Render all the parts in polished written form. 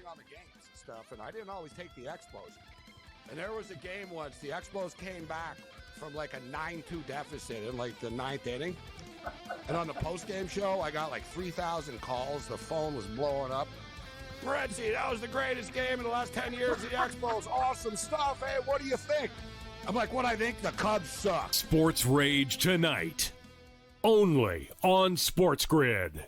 on the games and stuff, and I didn't always take the Expos. And there was a game once, the Expos came back from like a 9-2 deficit in like the 9th inning. And on the post-game show, I got like 3,000 calls. The phone was blowing up. Renzi, that was the greatest game in the last 10 years of the Expos. Awesome stuff. Hey, what do you think? I'm like, what I think? The Cubs suck. Sports Rage tonight, only on SportsGrid.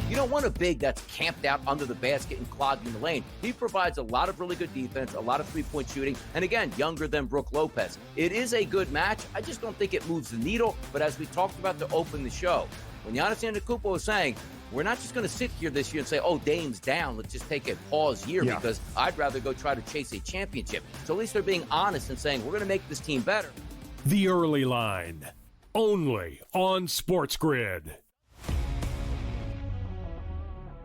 You don't want a big that's camped out under the basket and clogging the lane. He provides a lot of really good defense, a lot of three-point shooting, and again, younger than Brook Lopez. It is a good match. I just don't think it moves the needle. But as we talked about to open the show, when Giannis Antetokounmpo was saying, we're not just going to sit here this year and say, oh, Dame's down, let's just take a pause year because I'd rather go try to chase a championship. So at least they're being honest and saying, we're going to make this team better. The Early Line, only on SportsGrid.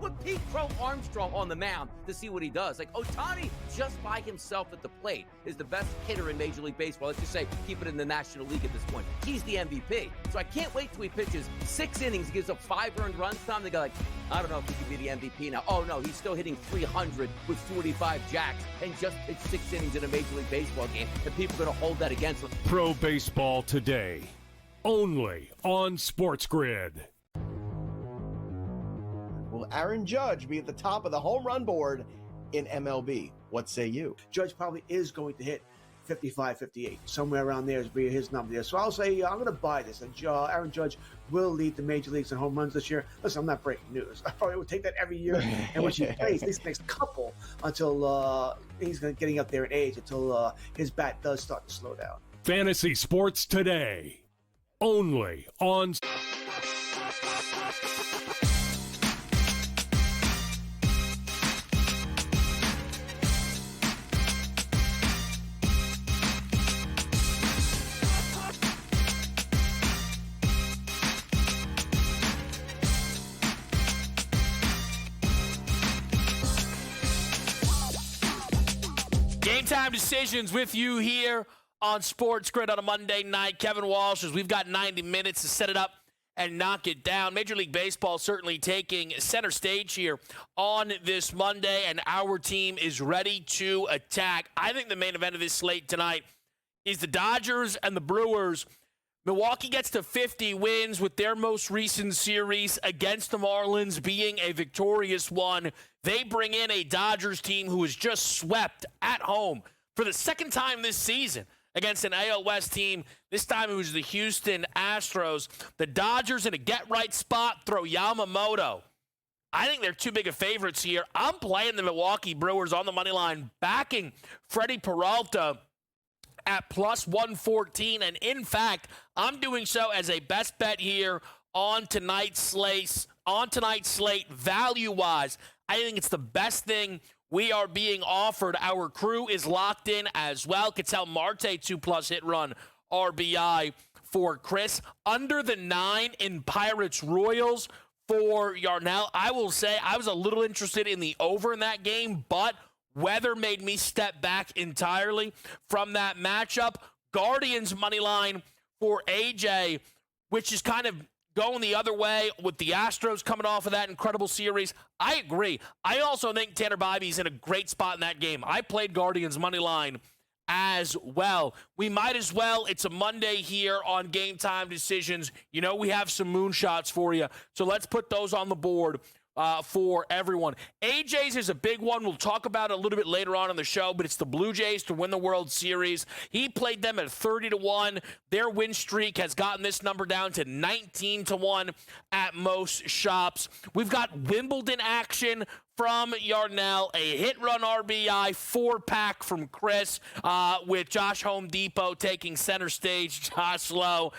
Put Pete Crow Armstrong on the mound to see what he does. Like, Ohtani, just by himself at the plate, is the best hitter in Major League Baseball. Let's just say, keep it in the National League at this point. He's the MVP. So I can't wait till he pitches 6 innings, gives up 5 earned runs. Time they go like, I don't know if he could be the MVP now. Oh, no, he's still hitting 300 with 45 jacks and just hit 6 innings in a Major League Baseball game. And people are going to hold that against him. Pro Baseball Today, only on SportsGrid. Will Aaron Judge be at the top of the home run board in MLB? What say you? Judge probably is going to hit 55, 58. Somewhere around there is be his number there. So I'll say I'm going to buy this. Aaron Judge will lead the major leagues in home runs this year. Listen, I'm not breaking news. I probably would take that every year. And when he plays this next couple until he's getting up there in age, until his bat does start to slow down. Fantasy Sports Today, only on Game Time Decisions with you here on SportsGrid on a Monday night. Kevin Walsh, as we've got 90 minutes to set it up and knock it down. Major League Baseball certainly taking center stage here on this Monday, and our team is ready to attack. I think the main event of this slate tonight is the Dodgers and the Brewers. Milwaukee gets to 50 wins with their most recent series against the Marlins being a victorious one. They bring in a Dodgers team who was just swept at home for the second time this season against an AL West team. This time it was the Houston Astros. The Dodgers in a get-right spot throw Yamamoto. I think they're too big of favorites here. I'm playing the Milwaukee Brewers on the money line, backing Freddie Peralta at plus 114. And in fact, I'm doing so as a best bet here on tonight's slate. Value-wise, I think it's the best thing we are being offered. Our crew is locked in as well. Ketel Marte, 2+ hit run RBI for Chris. Under the 9 in Pirates Royals for Yarnell. I will say I was a little interested in the over in that game, but weather made me step back entirely from that matchup. Guardians money line for AJ, which is kind of going the other way with the Astros coming off of that incredible series. I agree. I also think Tanner Bibby's in a great spot in that game. I played Guardians money line as well. We might as well. It's a Monday here on Game Time Decisions. You know we have some moonshots for you, so let's put those on the board for everyone. AJ's is a big one. We'll talk about it a little bit later on in the show, but it's the Blue Jays to win the World Series. He played them at 30-1. Their win streak has gotten this number down to 19-1 at most shops. We've got Wimbledon action from Yarnell, a hit-run RBI 4-pack from Chris, with Josh Home Depot taking center stage, Josh Lowe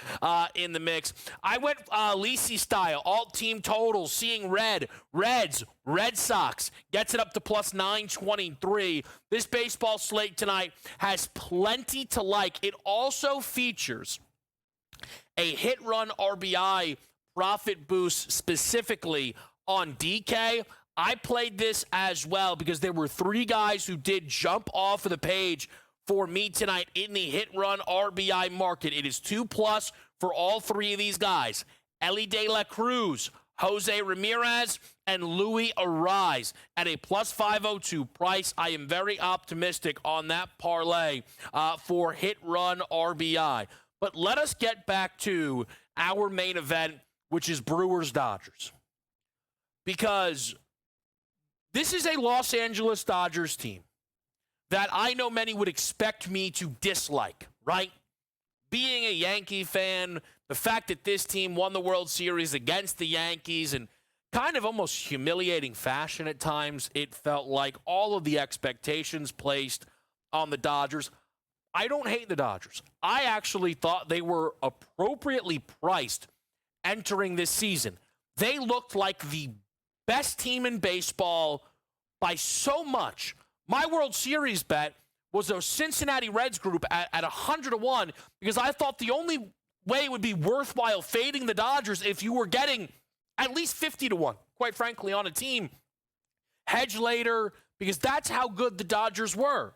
in the mix. I went Lisi style, alt team totals, seeing red. Reds, Red Sox gets it up to plus 923. This baseball slate tonight has plenty to like. It also features a hit-run RBI profit boost specifically on DK. I played this as well because there were 3 guys who did jump off of the page for me tonight in the hit-run RBI market. It is 2+ for all 3 of these guys. Ellie De La Cruz, Jose Ramirez and Louis Arise at a plus 502 price. I am very optimistic on that parlay for hit run RBI. But let us get back to our main event, which is Brewers-Dodgers. Because this is a Los Angeles Dodgers team that I know many would expect me to dislike, right? Being a Yankee fan, the fact that this team won the World Series against the Yankees in kind of almost humiliating fashion at times, it felt like all of the expectations placed on the Dodgers. I don't hate the Dodgers. I actually thought they were appropriately priced entering this season. They looked like the best team in baseball by so much. My World Series bet was a Cincinnati Reds group at 100-1 because I thought the only way it would be worthwhile fading the Dodgers if you were getting at least 50-1, quite frankly, on a team. Hedge later, because that's how good the Dodgers were.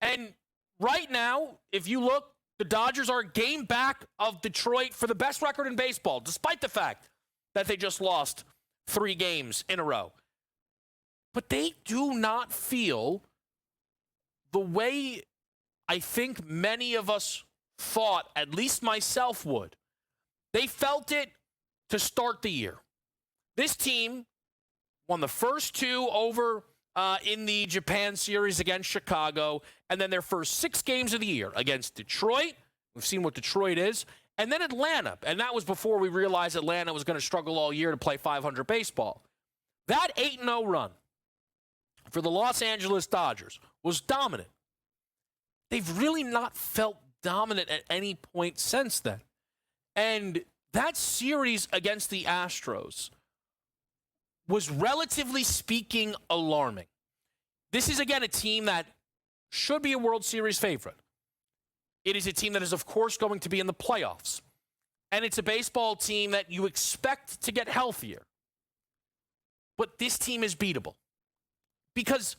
And right now, if you look, the Dodgers are a game back of Detroit for the best record in baseball, despite the fact that they just lost 3 games in a row. But they do not feel the way I think many of us thought, at least myself would. They felt it to start the year. This team won the first 2 over in the Japan series against Chicago, and then their first 6 games of the year against Detroit. We've seen what Detroit is. And then Atlanta. And that was before we realized Atlanta was going to struggle all year to play 500 baseball. That 8-0 run for the Los Angeles Dodgers was dominant. They've really not felt dominant at any point since then. And that series against the Astros was, relatively speaking, alarming. This is, again, a team that should be a World Series favorite. It is a team that is, of course, going to be in the playoffs. And it's a baseball team that you expect to get healthier. But this team is beatable. Because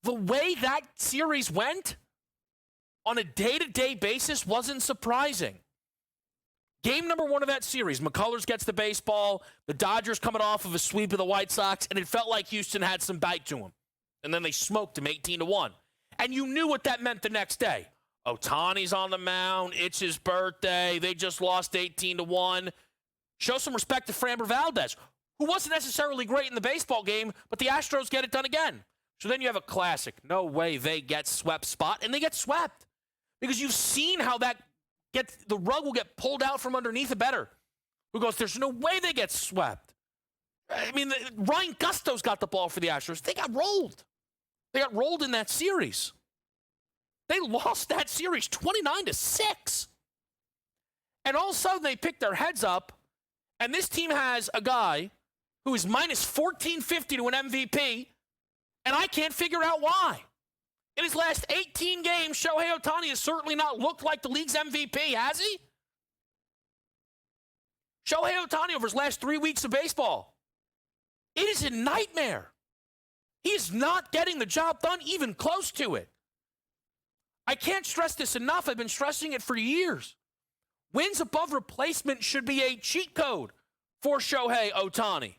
the way that series went on a day-to-day basis wasn't surprising. Game number 1 of that series, McCullers gets the baseball, the Dodgers coming off of a sweep of the White Sox, and it felt like Houston had some bite to them. And then they smoked him 18-1. And you knew what that meant the next day. Ohtani's on the mound. It's his birthday. They just lost 18-1. Show some respect to Framber Valdez, who wasn't necessarily great in the baseball game, but the Astros get it done again. So then you have a classic, no way they get swept spot, and they get swept. Because you've seen how that the rug will get pulled out from underneath a better who goes, there's no way they get swept. I mean, Ryan Gusto's got the ball for the Astros. They got rolled. They got rolled in that series. They lost that series 29-6. And all of a sudden, they pick their heads up, and this team has a guy who is minus 1450 to an MVP, and I can't figure out why. In his last 18 games, Shohei Ohtani has certainly not looked like the league's MVP, has he? Shohei Ohtani over his last 3 weeks of baseball. It is a nightmare. He is not getting the job done, even close to it. I can't stress this enough. I've been stressing it for years. Wins above replacement should be a cheat code for Shohei Ohtani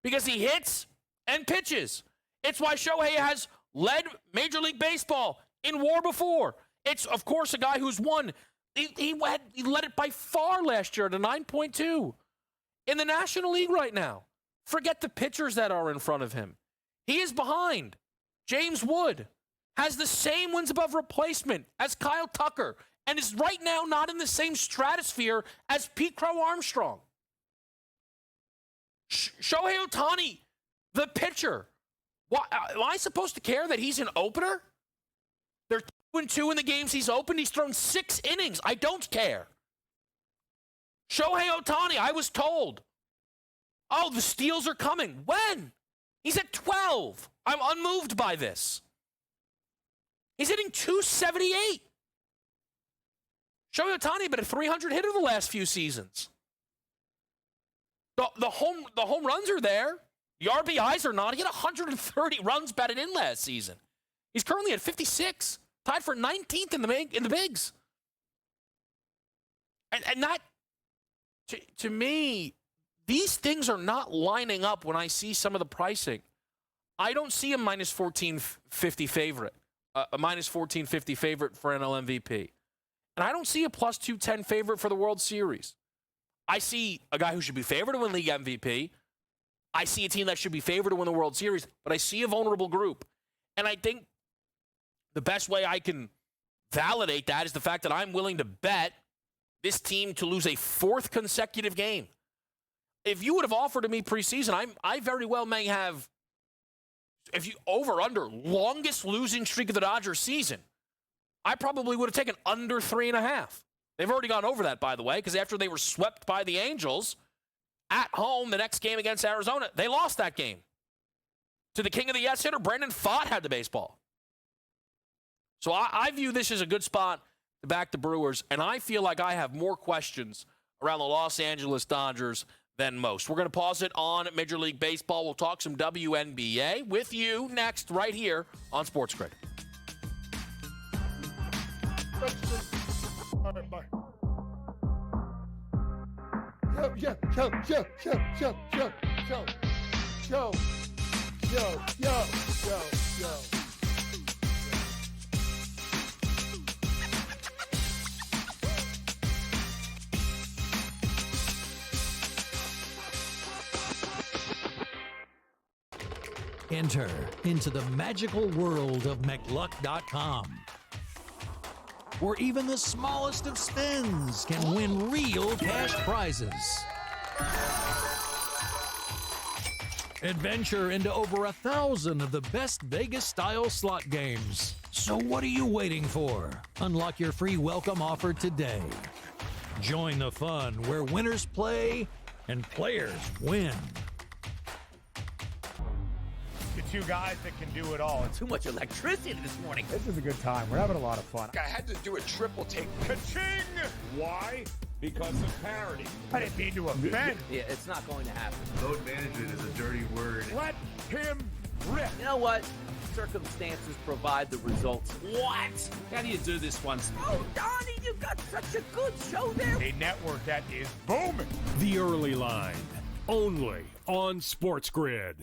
because he hits and pitches. It's why Shohei has led Major League Baseball in WAR before. It's, of course, a guy who's won. He led it by far last year at a 9.2 in the National League right now. Forget the pitchers that are in front of him. He is behind. James Wood has the same wins above replacement as Kyle Tucker and is right now not in the same stratosphere as Pete Crow Armstrong. Shohei Ohtani, the pitcher. Why, am I supposed to care that he's an opener? They're 2-2 in the games he's opened. He's thrown 6 innings. I don't care. Shohei Ohtani, I was told, oh, the steals are coming. When? He's at 12. I'm unmoved by this. He's hitting 278. Shohei Ohtani been a 300 hitter the last few seasons. The home runs are there. The RBIs are not. He had 130 runs batted in last season. He's currently at 56, tied for 19th in the bigs. And that, to me, these things are not lining up when I see some of the pricing. I don't see a minus 1450 favorite, a minus 1450 favorite for NL MVP. And I don't see a plus 210 favorite for the World Series. I see a guy who should be favored to win league MVP. I see a team that should be favored to win the World Series, but I see a vulnerable group. And I think the best way I can validate that is the fact that I'm willing to bet this team to lose a fourth consecutive game. If you would have offered to me preseason, I very well may have, if you over under longest losing streak of the Dodgers season, I probably would have taken under 3.5. They've already gone over that, by the way, because after they were swept by the Angels at home, the next game against Arizona, they lost that game to the king of the yes hitter. Brandon Pfaadt had the baseball. So I view this as a good spot to back the Brewers, and I feel like I have more questions around the Los Angeles Dodgers than most. We're going to pause it on Major League Baseball. We'll talk some WNBA with you next right here on SportsGrid. All right, bye. Yo. Enter into the magical world of McLuck.com, where even the smallest of spins can win real cash prizes. Adventure into over 1,000 of the best Vegas-style slot games. So what are you waiting for? Unlock your free welcome offer today. Join the fun where winners play and players win. Two guys that can do it all. Too much electricity this morning. This is a good time. We're having a lot of fun. I had to do a triple take. Ka-ching! Why? Because of parity. I didn't mean to offend. Yeah, it's not going to happen. Load management is a dirty word. Let him rip. You know what? Circumstances provide the results. What? How do you do this once? Oh, Donnie, you got such a good show there. A network that is booming. The Early Line, only on SportsGrid.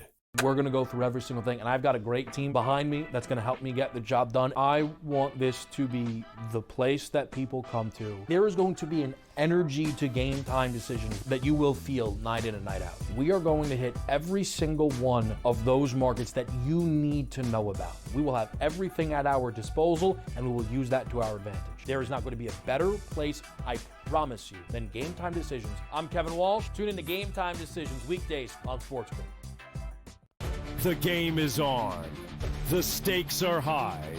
We're going to go through every single thing, and I've got a great team behind me that's going to help me get the job done. I want this to be the place that people come to. There is going to be an energy to game time decisions that you will feel night in and night out. We are going to hit every single one of those markets that you need to know about. We will have everything at our disposal, and we will use that to our advantage. There is not going to be a better place, I promise you, than Game Time Decisions. I'm Kevin Walsh. Tune in to Game Time Decisions weekdays on SportsGrid. The game is on. The stakes are high.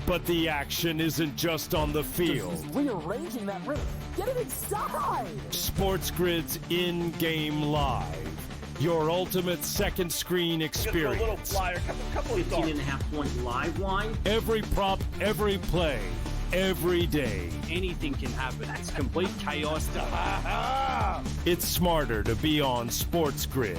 But the action isn't just on the field. He's rearranging that ring. Get it inside! SportsGrid's in-game live. Your ultimate second screen experience. A little flyer, couple of 18.5 point live line. Every prop, every play, every day. Anything can happen. It's complete chaos. It's smarter to be on SportsGrid.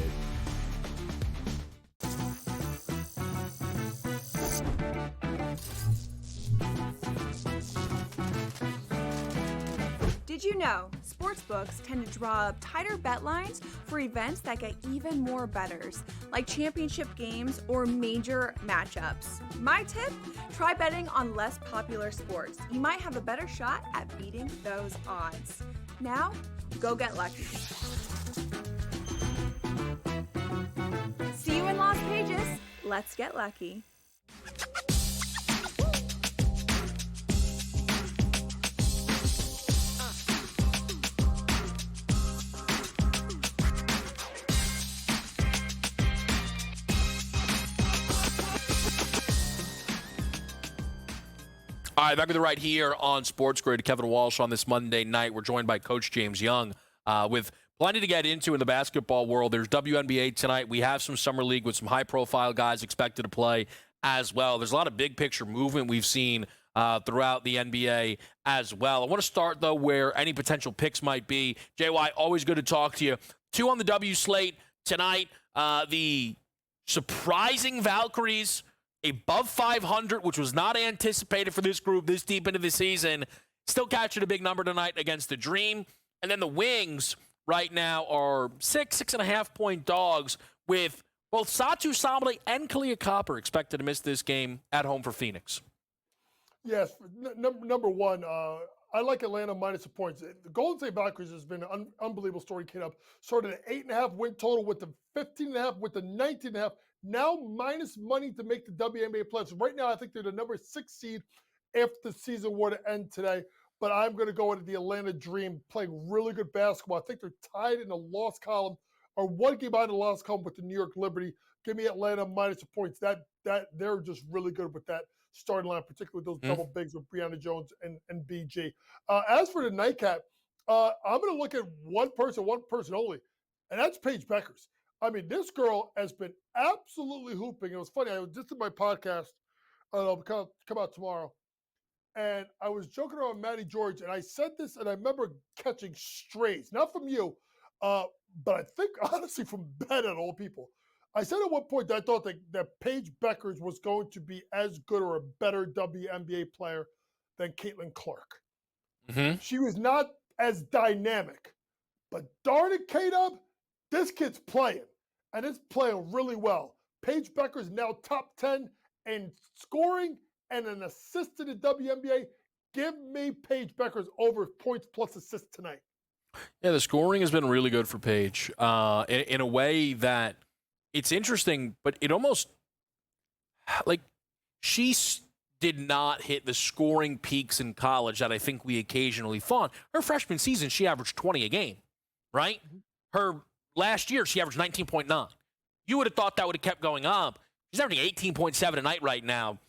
Did you know sportsbooks tend to draw up tighter bet lines for events that get even more bettors, like championship games or major matchups? My tip, try betting on less popular sports. You might have a better shot at beating those odds. Now, go get lucky. See you in Las Vegas. Let's get lucky. All right, back with you right here on SportsGrid. Kevin Walsh on this Monday night. We're joined by Coach James Young with plenty to get into in the basketball world. There's WNBA tonight. We have some summer league with some high-profile guys expected to play as well. There's a lot of big-picture movement we've seen throughout the NBA as well. I want to start, though, where any potential picks might be. JY, always good to talk to you. 2 on the W slate tonight. The surprising Valkyries above 500, which was not anticipated for this group this deep into the season. Still catching a big number tonight against the Dream. And then the Wings, right now are 6.5 point dogs, with both Satu Samale and Kalia Copper expected to miss this game at home for Phoenix. Yes, number one, I like Atlanta minus the points. The Golden State Valkyries has been an unbelievable story. Came up, started at 8.5 win total with the 15.5, with the 19.5. Now minus money to make the WNBA playoffs. Right now, I think they're the number 6 seed if the season were to end today. But I'm going to go into the Atlanta Dream, playing really good basketball. I think they're tied in the loss column, or one game behind the loss column with the New York Liberty. Give me Atlanta minus the points. That they're just really good with that starting line, particularly those double bigs with Breonna Jones and BG. As for the nightcap, I'm going to look at one person only, and that's Paige Beckers. I mean, this girl has been absolutely hooping. It was funny. I was just in my podcast. It'll come out tomorrow. And I was joking around with Matty George, and I said this, and I remember catching strays, not from you, but I think, honestly, from Ben and all people. I said at one point that I thought that Paige Beckers was going to be as good or a better WNBA player than Caitlin Clark. Mm-hmm. She was not as dynamic, but darn it, K-Dub, this kid's playing, and it's playing really well. Paige Beckers now top 10 in scoring and an assist to the WNBA. Give me Paige Beckers over points plus assists tonight. Yeah, the scoring has been really good for Paige in a way that it's interesting, but it almost, like, she did not hit the scoring peaks in college that I think we occasionally thought. Her freshman season, she averaged 20 a game, right? Her last year, she averaged 19.9. You would have thought that would have kept going up. She's averaging 18.7 a night right now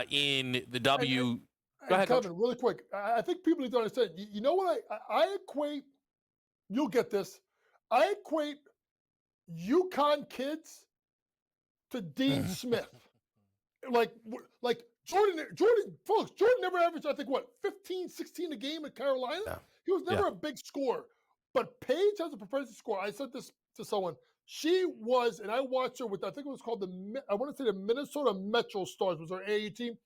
in the W. Go ahead, Kevin, really quick. I think people need to understand. You know what? I equate, you'll get this, I equate UConn kids to Dean Smith. Like Jordan, folks, Jordan never averaged, I think, 15, 16 a game at Carolina? Yeah. He was never a big scorer. But Paige has a propensity to score. I said this to someone. She was, and I watched her with, I think it was called I want to say the Minnesota Metro Stars was her AAU team.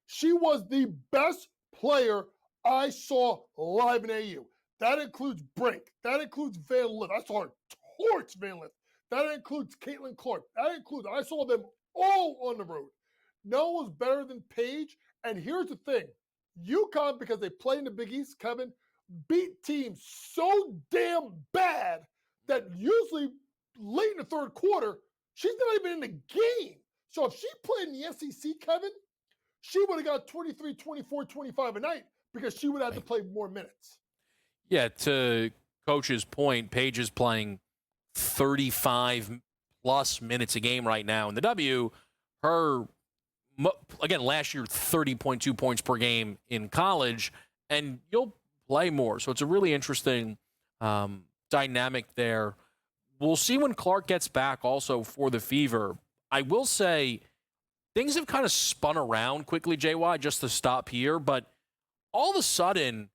She was the best player I saw live in AAU. That includes Brink. That includes Van Lith. I saw her torch Van Lith. That includes Caitlin Clark. I saw them all on the road. No one was better than Paige. And here's the thing. UConn, because they play in the Big East, Kevin, beat teams so damn bad that usually late in the third quarter, she's not even in the game. So if she played in the SEC, Kevin, she would have got 23, 24, 25 a night because she would have to play more minutes. Yeah, to Coach's point, Paige is playing 35-plus minutes a game right now. In the W, her, again, last year, 30.2 points per game in college, and you'll play more. So it's a really interesting dynamic there. We'll see when Clark gets back also for the Fever. I will say things have kind of spun around quickly, JY, just to stop here, but all of a sudden,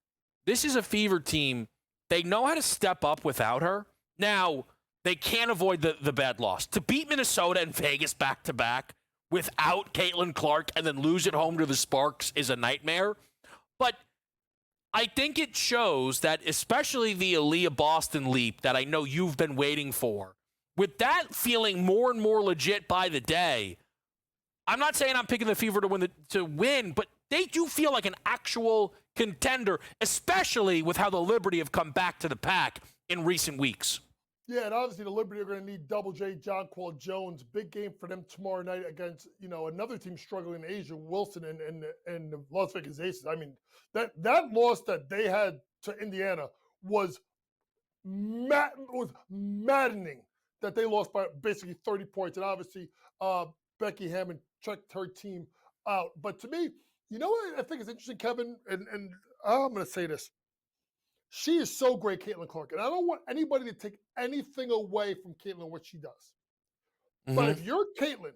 this is a Fever team. They know how to step up without her. Now, they can't avoid the bad loss. To beat Minnesota and Vegas back-to-back without Caitlin Clark and then lose at home to the Sparks is a nightmare. But I think it shows that, especially the Aaliyah Boston leap that I know you've been waiting for, with that feeling more and more legit by the day, I'm not saying I'm picking the Fever to win, but they do feel like an actual contender, especially with how the Liberty have come back to the pack in recent weeks. Yeah, and obviously the Liberty are going to need Double J, Jonquil Jones. Big game for them tomorrow night against, another team struggling in Asia, Wilson and the Las Vegas Aces. I mean, that loss that they had to Indiana was maddening, that they lost by basically 30 points. And obviously Becky Hammond checked her team out. But to me, you know what I think is interesting, Kevin? And I'm going to say this. She is so great, Caitlin Clark. And I don't want anybody to take anything away from Caitlin, what she does. Mm-hmm. But if you're Caitlin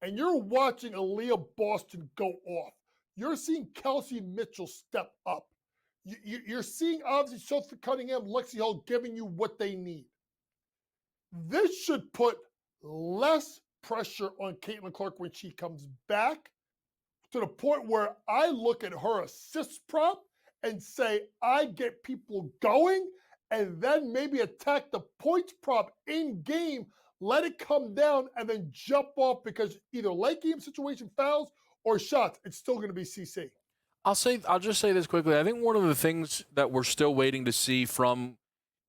and you're watching Aaliyah Boston go off, you're seeing Kelsey Mitchell step up. You're seeing, obviously, Sophie Cunningham, Lexi Hull giving you what they need. This should put less pressure on Caitlin Clark when she comes back, to the point where I look at her assist prop and say, I get people going and then maybe attack the points prop in game, let it come down, and then jump off because either late game situation fouls or shots. It's still going to be CC. I'll just say this quickly. I think one of the things that we're still waiting to see from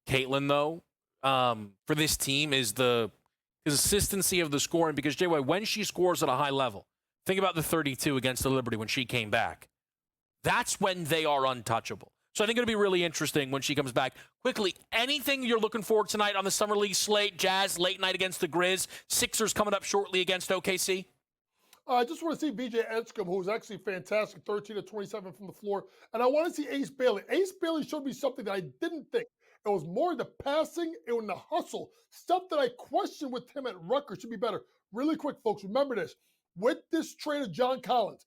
Caitlin, though, for this team is the consistency of the scoring. Because, JY, when she scores at a high level, think about the 32 against the Liberty when she came back. That's when they are untouchable. So I think it'll be really interesting when she comes back. Quickly, anything you're looking for tonight on the Summer League slate? Jazz, late night against the Grizz. Sixers coming up shortly against OKC. I just want to see BJ Edgecombe, who was actually fantastic, 13 to 27 from the floor. And I want to see Ace Bailey. Ace Bailey showed me something that I didn't think. It was more the passing and the hustle. Stuff that I questioned with him at Rutgers should be better. Really quick, folks, remember this. With this trade of John Collins,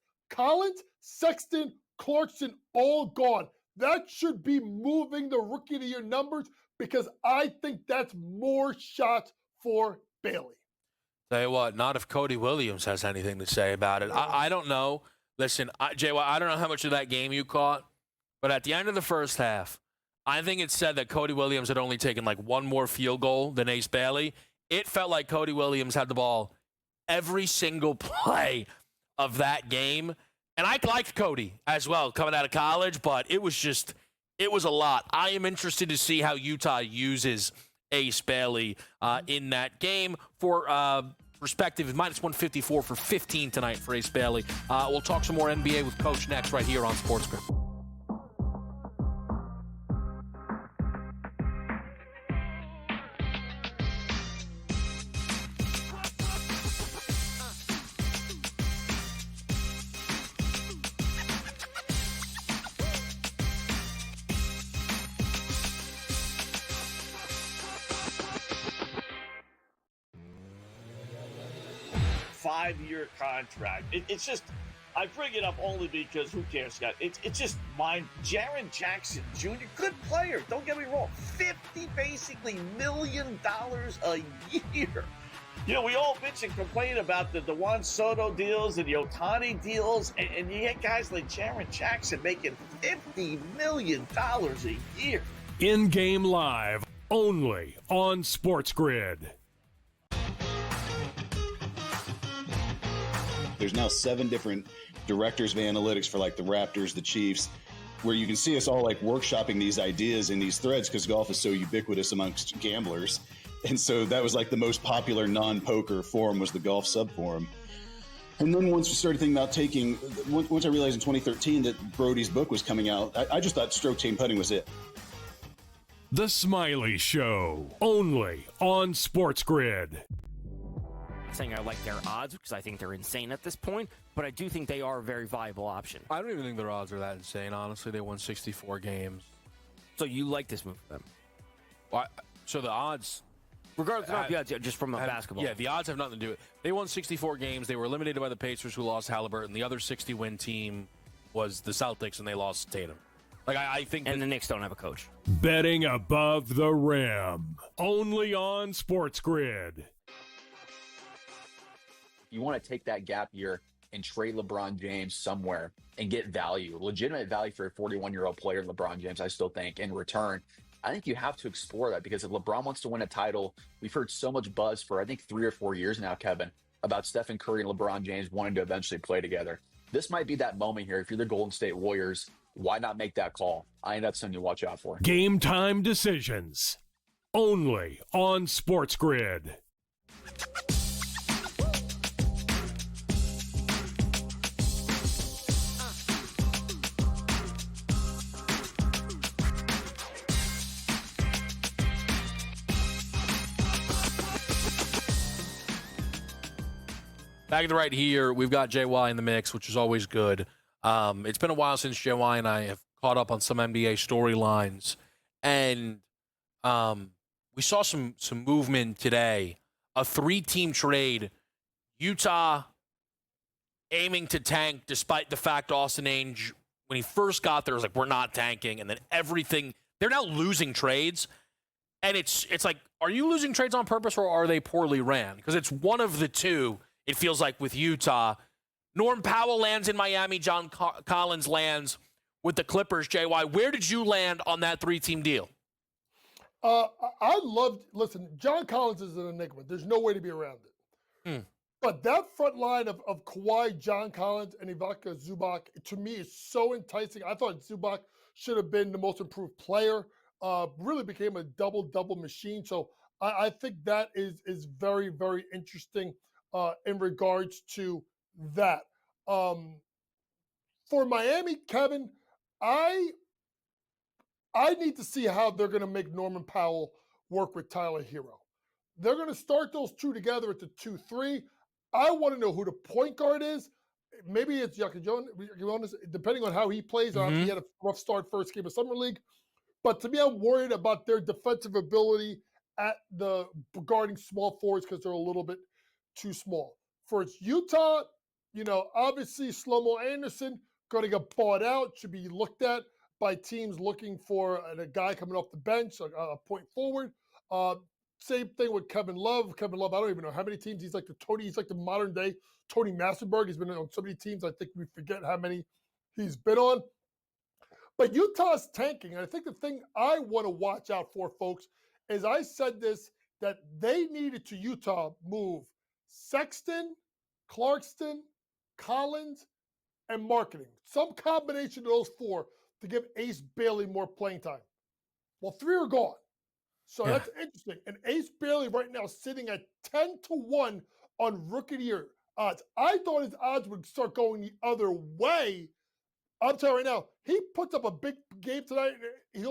Sexton, Clarkson, all gone. That should be moving the Rookie of the Year numbers because I think that's more shots for Bailey. Tell you what, not if Cody Williams has anything to say about it. I don't know. Listen, JY, I don't know how much of that game you caught, but at the end of the first half, I think it said that Cody Williams had only taken like one more field goal than Ace Bailey. It felt like Cody Williams had the ball every single play of that game. And I liked Cody as well coming out of college, but it was a lot. I am interested to see how Utah uses Ace Bailey in that game. For perspective, minus 154 for 15 tonight for Ace Bailey. We'll talk some more NBA with Coach next right here on SportsGrid. 5-year contract. It's just, I bring it up only because who cares, Scott? It's just Jaren Jackson Jr., good player. Don't get me wrong. $50 million a year. You know, we all bitch and complain about the Juan Soto deals and the Ohtani deals, and you get guys like Jaren Jackson making $50 million a year. In-game live, only on SportsGrid. There's now 7 different directors of analytics for like the Raptors, the Chiefs, where you can see us all like workshopping these ideas in these threads because golf is so ubiquitous amongst gamblers. And so that was like the most popular non-poker forum was the golf sub-forum. And then once we started thinking about once I realized in 2013 that Brody's book was coming out, I just thought stroke chain putting was it. The Smiley Show, only on SportsGrid. Saying I like their odds because I think they're insane at this point, but I do think they are a very viable option. I don't even think their odds are that insane, honestly. They won 64 games. So you like this move for them? Well, so the odds... Regardless of the odds, just from a basketball. Yeah, the odds have nothing to do with it. They won 64 games. They were eliminated by the Pacers, who lost Halliburton. The other 60-win team was the Celtics, and they lost Tatum. I think... And the Knicks don't have a coach. Betting above the rim, only on SportsGrid. You want to take that gap year and trade LeBron James somewhere and get value, legitimate value for a 41-year-old player, LeBron James, I still think, in return. I think you have to explore that because if LeBron wants to win a title, we've heard so much buzz for, I think, 3 or 4 years now, Kevin, about Stephen Curry and LeBron James wanting to eventually play together. This might be that moment here. If you're the Golden State Warriors, why not make that call? I think that's something you watch out for. Game time decisions, only on SportsGrid. Back to the right here, we've got JY in the mix, which is always good. It's been a while since JY and I have caught up on some NBA storylines, and we saw some movement today. A 3-team trade, Utah aiming to tank despite the fact Austin Ainge, when he first got there, was like, we're not tanking, and then everything, they're now losing trades, and it's like, are you losing trades on purpose, or are they poorly ran? Because it's one of the two. It feels like with Utah. Norm Powell lands in Miami. John Collins lands with the Clippers. JY, where did you land on that 3-team deal? I loved. Listen, John Collins is an enigma. There's no way to be around it. But that front line of Kawhi, John Collins, and Ivica Zubac, to me, is so enticing. I thought Zubac should have been the most improved player. Really became a double-double machine. So I think that is very, very interesting in regards to that. For Miami, Kevin, I need to see how they're going to make Norman Powell work with Tyler Hero. They're going to start those two together at the 2-3. I want to know who the point guard is. Maybe it's Yaka Jonas, depending on how he plays. He had a rough start first game of Summer League. But to me, I'm worried about their defensive ability at the guarding small forwards because they're a little bit too small. For Utah, obviously Shlomo Anderson going to get bought out, should be looked at by teams looking for a guy coming off the bench, a point forward. Same thing with Kevin Love. Kevin Love, I don't even know how many teams. He's like the modern day Tony Massenberg. He's been on so many teams, I think we forget how many he's been on. But Utah's tanking. And I think the thing I want to watch out for, folks, is I said this, that they needed to Utah move Sexton, Clarkson, Collins, and marketing. Some combination of those four to give Ace Bailey more playing time. Well, 3 are gone. So that's interesting. And Ace Bailey right now sitting at 10-1 on rookie of the year odds. I thought his odds would start going the other way. I'm telling you right now, he puts up a big game tonight, his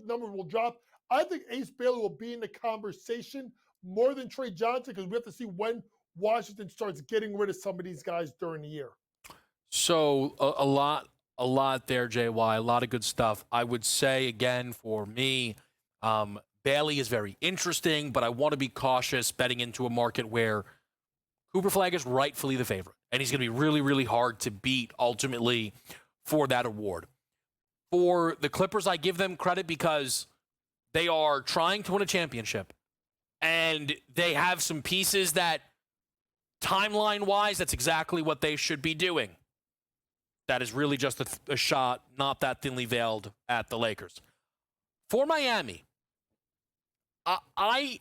number will drop. I think Ace Bailey will be in the conversation more than Trey Johnson because we have to see when Washington starts getting rid of some of these guys during the year. So a lot there, JY, a lot of good stuff. I would say, again, for me, Bailey is very interesting, but I want to be cautious betting into a market where Cooper Flagg is rightfully the favorite, and he's going to be really, really hard to beat ultimately for that award. For the Clippers, I give them credit because they are trying to win a championship, and they have some pieces that, timeline-wise, that's exactly what they should be doing. That is really just a shot, not that thinly veiled, at the Lakers. For Miami, I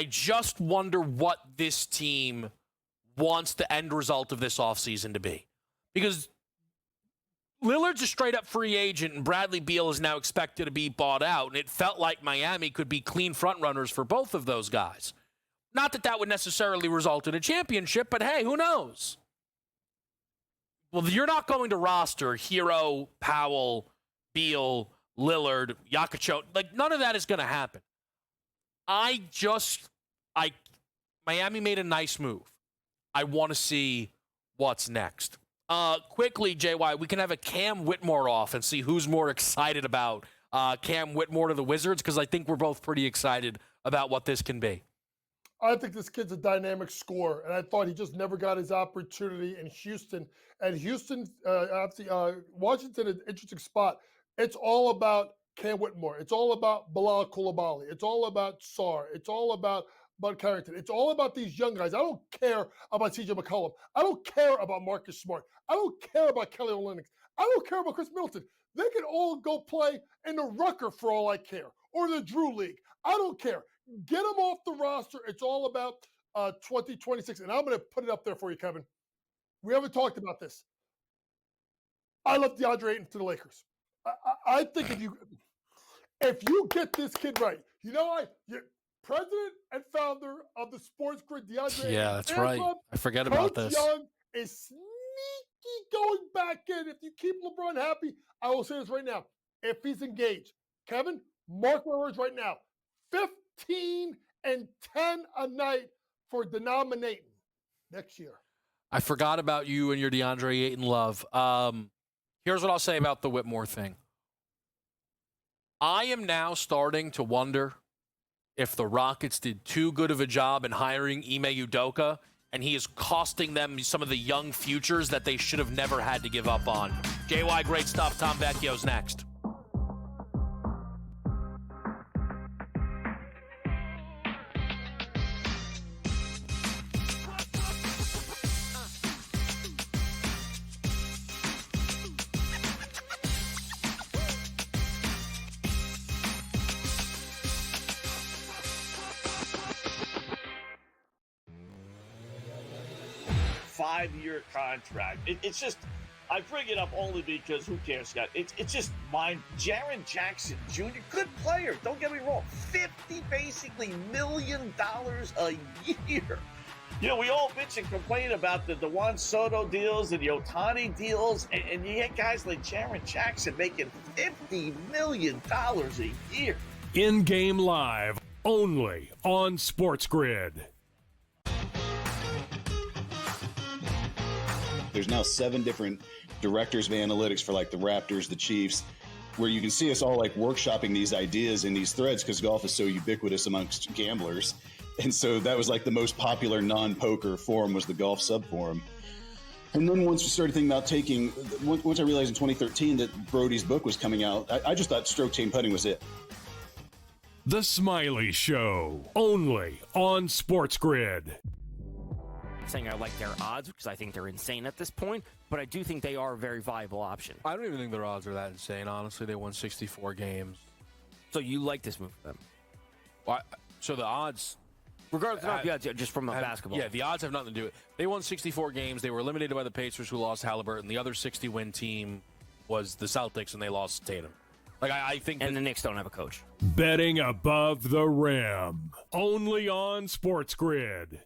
just wonder what this team wants the end result of this offseason to be. Because Lillard's a straight-up free agent, and Bradley Beal is now expected to be bought out, and it felt like Miami could be clean frontrunners for both of those guys. Not that that would necessarily result in a championship, but hey, who knows? Well, you're not going to roster Hero, Powell, Beal, Lillard, Yakacho. Like, none of that is going to happen. Miami made a nice move. I want to see what's next. Quickly, JY, we can have a Cam Whitmore off and see who's more excited about Cam Whitmore to the Wizards, because I think we're both pretty excited about what this can be. I think this kid's a dynamic scorer, and I thought he just never got his opportunity in Houston. And Houston, Washington, an interesting spot. It's all about Cam Whitmore. It's all about Bilal Coulibaly. It's all about Sarr. It's all about Bud Carrington. It's all about these young guys. I don't care about CJ McCollum. I don't care about Marcus Smart. I don't care about Kelly Olynyk. I don't care about Chris Middleton. They can all go play in the Rucker for all I care, or the Drew League. I don't care. Get them off the roster. It's all about 2026. And I'm going to put it up there for you, Kevin. We haven't talked about this. I love DeAndre Ayton to the Lakers. I think if you get this kid right, president and founder of the SportsGrid, DeAndre Ayton. Yeah, that's right. I forget about this. Coach Young is sneaky going back in. If you keep LeBron happy, I will say this right now. If he's engaged, Kevin, mark my words right now. 15 and 10 a night for denominating next year. I forgot about you and your DeAndre Ayton love. Here's what I'll say about the Whitmore thing. I am now starting to wonder if the Rockets did too good of a job in hiring Ime Udoka, and he is costing them some of the young futures that they should have never had to give up on. JY, great stuff. Tom Vecchio's next. 5-year contract. It's just, I bring it up only because who cares, Scott? It's just mine. Jaren Jackson Jr., good player. Don't get me wrong. $50 million a year. You know, we all bitch and complain about the Juan Soto deals and the Ohtani deals, and you get guys like Jaren Jackson making $50 million a year. In-game live, only on SportsGrid. There's now 7 different directors of analytics for like the Raptors, the Chiefs, where you can see us all like workshopping these ideas in these threads because golf is so ubiquitous amongst gamblers. And so that was like the most popular non-poker forum was the golf sub-forum. And then once we started thinking about once I realized in 2013 that Brody's book was coming out, I just thought stroke team putting was it. The Smiley Show, only on SportsGrid. Saying I like their odds because I think they're insane at this point, but I do think they are a very viable option. I don't even think their odds are that insane, honestly. They won 64 games. So you like this move for them? Well, so the odds... Regardless of the odds, just from basketball. Yeah, the odds have nothing to do with it. They won 64 games. They were eliminated by the Pacers, who lost Halliburton. The other 60-win team was the Celtics, and they lost Tatum. Like I think... And the Knicks don't have a coach. Betting above the rim, only on SportsGrid.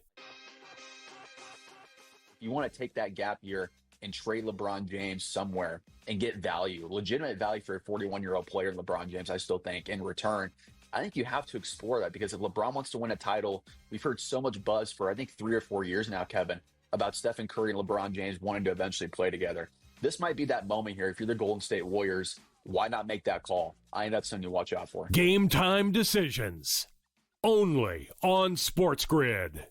You want to take that gap year and trade LeBron James somewhere and get value, legitimate value for a 41-year-old player, LeBron James, I still think, in return. I think you have to explore that because if LeBron wants to win a title, we've heard so much buzz for, I think, 3 or 4 years now, Kevin, about Stephen Curry and LeBron James wanting to eventually play together. This might be that moment here. If you're the Golden State Warriors, why not make that call? I think that's something to watch out for. Game time decisions, only on SportsGrid.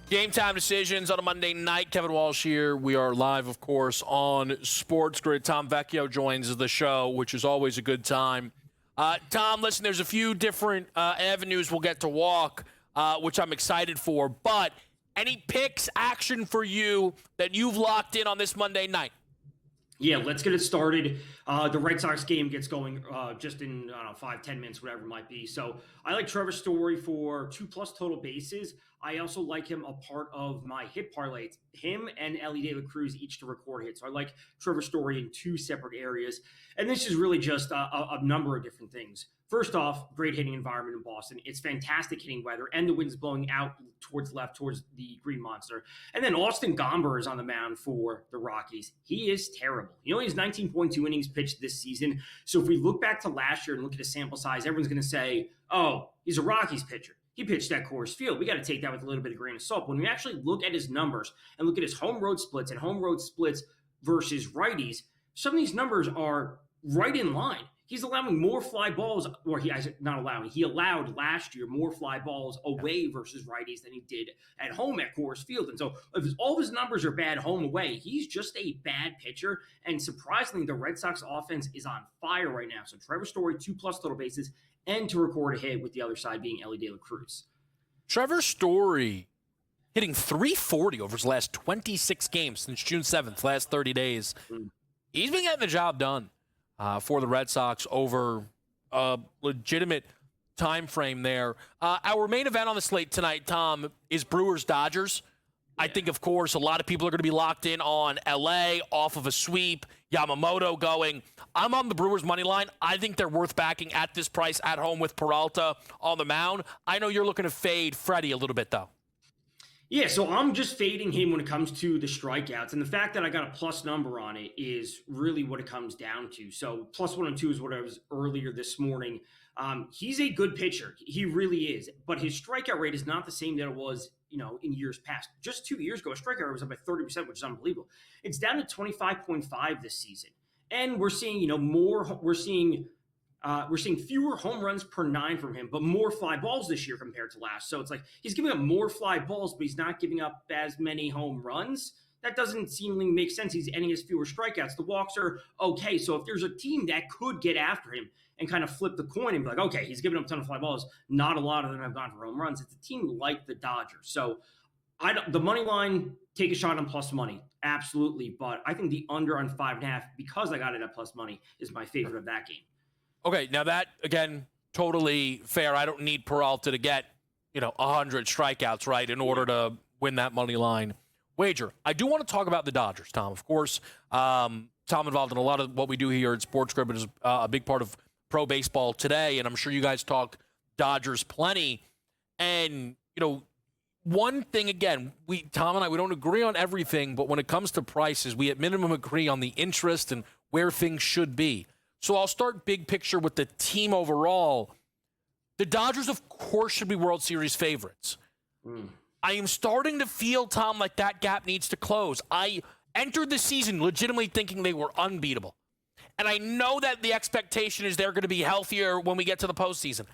Game time decisions on a Monday night. Kevin Walsh here. We are live, of course, on SportsGrid. Tom Vecchio joins the show, which is always a good time. Tom, listen, there's a few different avenues we'll get to walk, which I'm excited for. But any picks, action for you that you've locked in on this Monday night? Yeah, let's get it started. The Red Sox game gets going just in, 5-10 minutes, whatever it might be. So I like Trevor Story for 2+ total bases. I also like him a part of my hit parlay. It's him and Ellie De La Cruz each to record hits. So I like Trevor Story in 2 separate areas. And this is really just a number of different things. First off, great hitting environment in Boston. It's fantastic hitting weather, and the wind's blowing out towards left, towards the Green Monster. And then Austin Gomber is on the mound for the Rockies. He is terrible. He only has 19.2 innings pitched this season. So if we look back to last year and look at his sample size, everyone's going to say, oh, he's a Rockies pitcher. He pitched at Coors Field. We got to take that with a little bit of grain of salt. When we actually look at his numbers and look at his home road splits and home road splits versus righties, some of these numbers are right in line. He's allowing more fly balls, or he allowed last year more fly balls away versus righties than he did at home at Coors Field. And so if all of his numbers are bad home away, he's just a bad pitcher. And surprisingly, the Red Sox offense is on fire right now. So Trevor Story, 2+ total bases, and to record a hit with the other side being Ellie De La Cruz. Trevor Story hitting .340 over his last 26 games since June 7th, last 30 days. He's been getting the job done for the Red Sox over a legitimate time frame there. Our main event on the slate tonight, Tom, is Brewers-Dodgers. I think, of course, a lot of people are going to be locked in on L.A. off of a sweep, Yamamoto going. I'm on the Brewers' money line. I think they're worth backing at this price at home with Peralta on the mound. I know you're looking to fade Freddie a little bit, though. Yeah, so I'm just fading him when it comes to the strikeouts. And the fact that I got a plus number on it is really what it comes down to. So +1 and 2 is what I was earlier this morning. He's a good pitcher. He really is. But his strikeout rate is not the same that it was, in years past. Just 2 years ago, his strikeout rate was up by 30%, which is unbelievable. It's down to 25.5 this season. And we're seeing, we're seeing fewer home runs per 9 from him, but more fly balls this year compared to last. So it's like he's giving up more fly balls, but he's not giving up as many home runs. That doesn't seemingly make sense. He has fewer strikeouts. The walks are okay. So if there's a team that could get after him and kind of flip the coin and be like, okay, he's giving up a ton of fly balls, not a lot of them have gone for home runs. It's a team like the Dodgers. So The money line, take a shot on plus money. Absolutely. But I think the under on 5.5, because I got it at plus money, is my favorite of that game. Okay, now that, again, totally fair. I don't need Peralta to get, 100 strikeouts, right, in order to win that money line wager. I do want to talk about the Dodgers, Tom. Of course, Tom involved in a lot of what we do here at SportsGrid, but is a big part of pro baseball today, and I'm sure you guys talk Dodgers plenty. And, one thing, again, Tom and I, we don't agree on everything, but when it comes to prices, we at minimum agree on the interest and where things should be. So I'll start big picture with the team overall. The Dodgers, of course, should be World Series favorites. I am starting to feel, Tom, like that gap needs to close. I entered the season legitimately thinking they were unbeatable. And I know that the expectation is they're going to be healthier when we get to the postseason.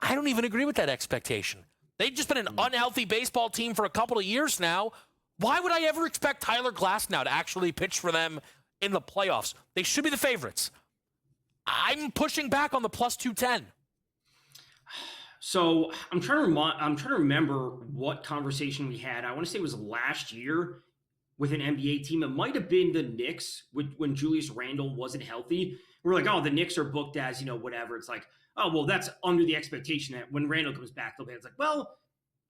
I don't even agree with that expectation. They've just been an unhealthy baseball team for a couple of years now. Why would I ever expect Tyler Glasnow to actually pitch for them in the playoffs? They should be the favorites. I'm pushing back on the plus 210. So I'm trying to remember what conversation we had. I want to say it was last year with an NBA team. It might have been the Knicks when Julius Randle wasn't healthy. We're like, oh, the Knicks are booked as, whatever. It's like, oh, well, that's under the expectation that when Randle comes back, they'll be. It's like, well,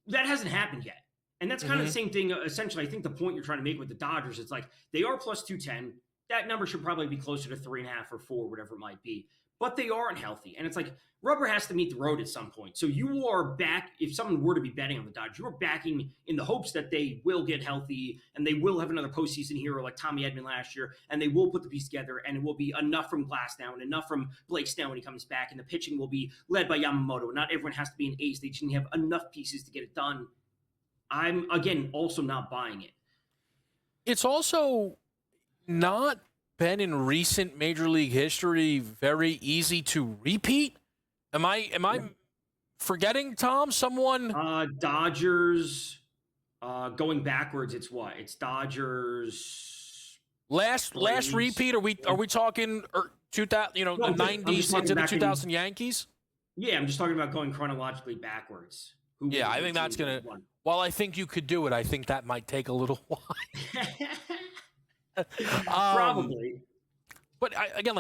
that hasn't happened yet. And that's kind of the same thing. Essentially, I think the point you're trying to make with the Dodgers, it's like they are plus 210. That number should probably be closer to 3.5 or 4, whatever it might be. But they aren't healthy. And it's like rubber has to meet the road at some point. So you are back, if someone were to be betting on the Dodgers, you are backing in the hopes that they will get healthy and they will have another postseason hero like Tommy Edman last year, and they will put the piece together, and it will be enough from Glasnow and enough from Blake Snell when he comes back, and the pitching will be led by Yamamoto. Not everyone has to be an ace. They just have enough pieces to get it done. I'm, again, also not buying it. It's also not been in recent Major League history very easy to repeat. Am I forgetting, Tom? Someone Dodgers going backwards. It's what? It's Dodgers last repeat. Are we talking 2000? The 90s into the 2000 Yankees? Yeah, I'm just talking about going chronologically backwards. I think that's gonna. While I think you could do it, I think that might take a little while. Probably. But again,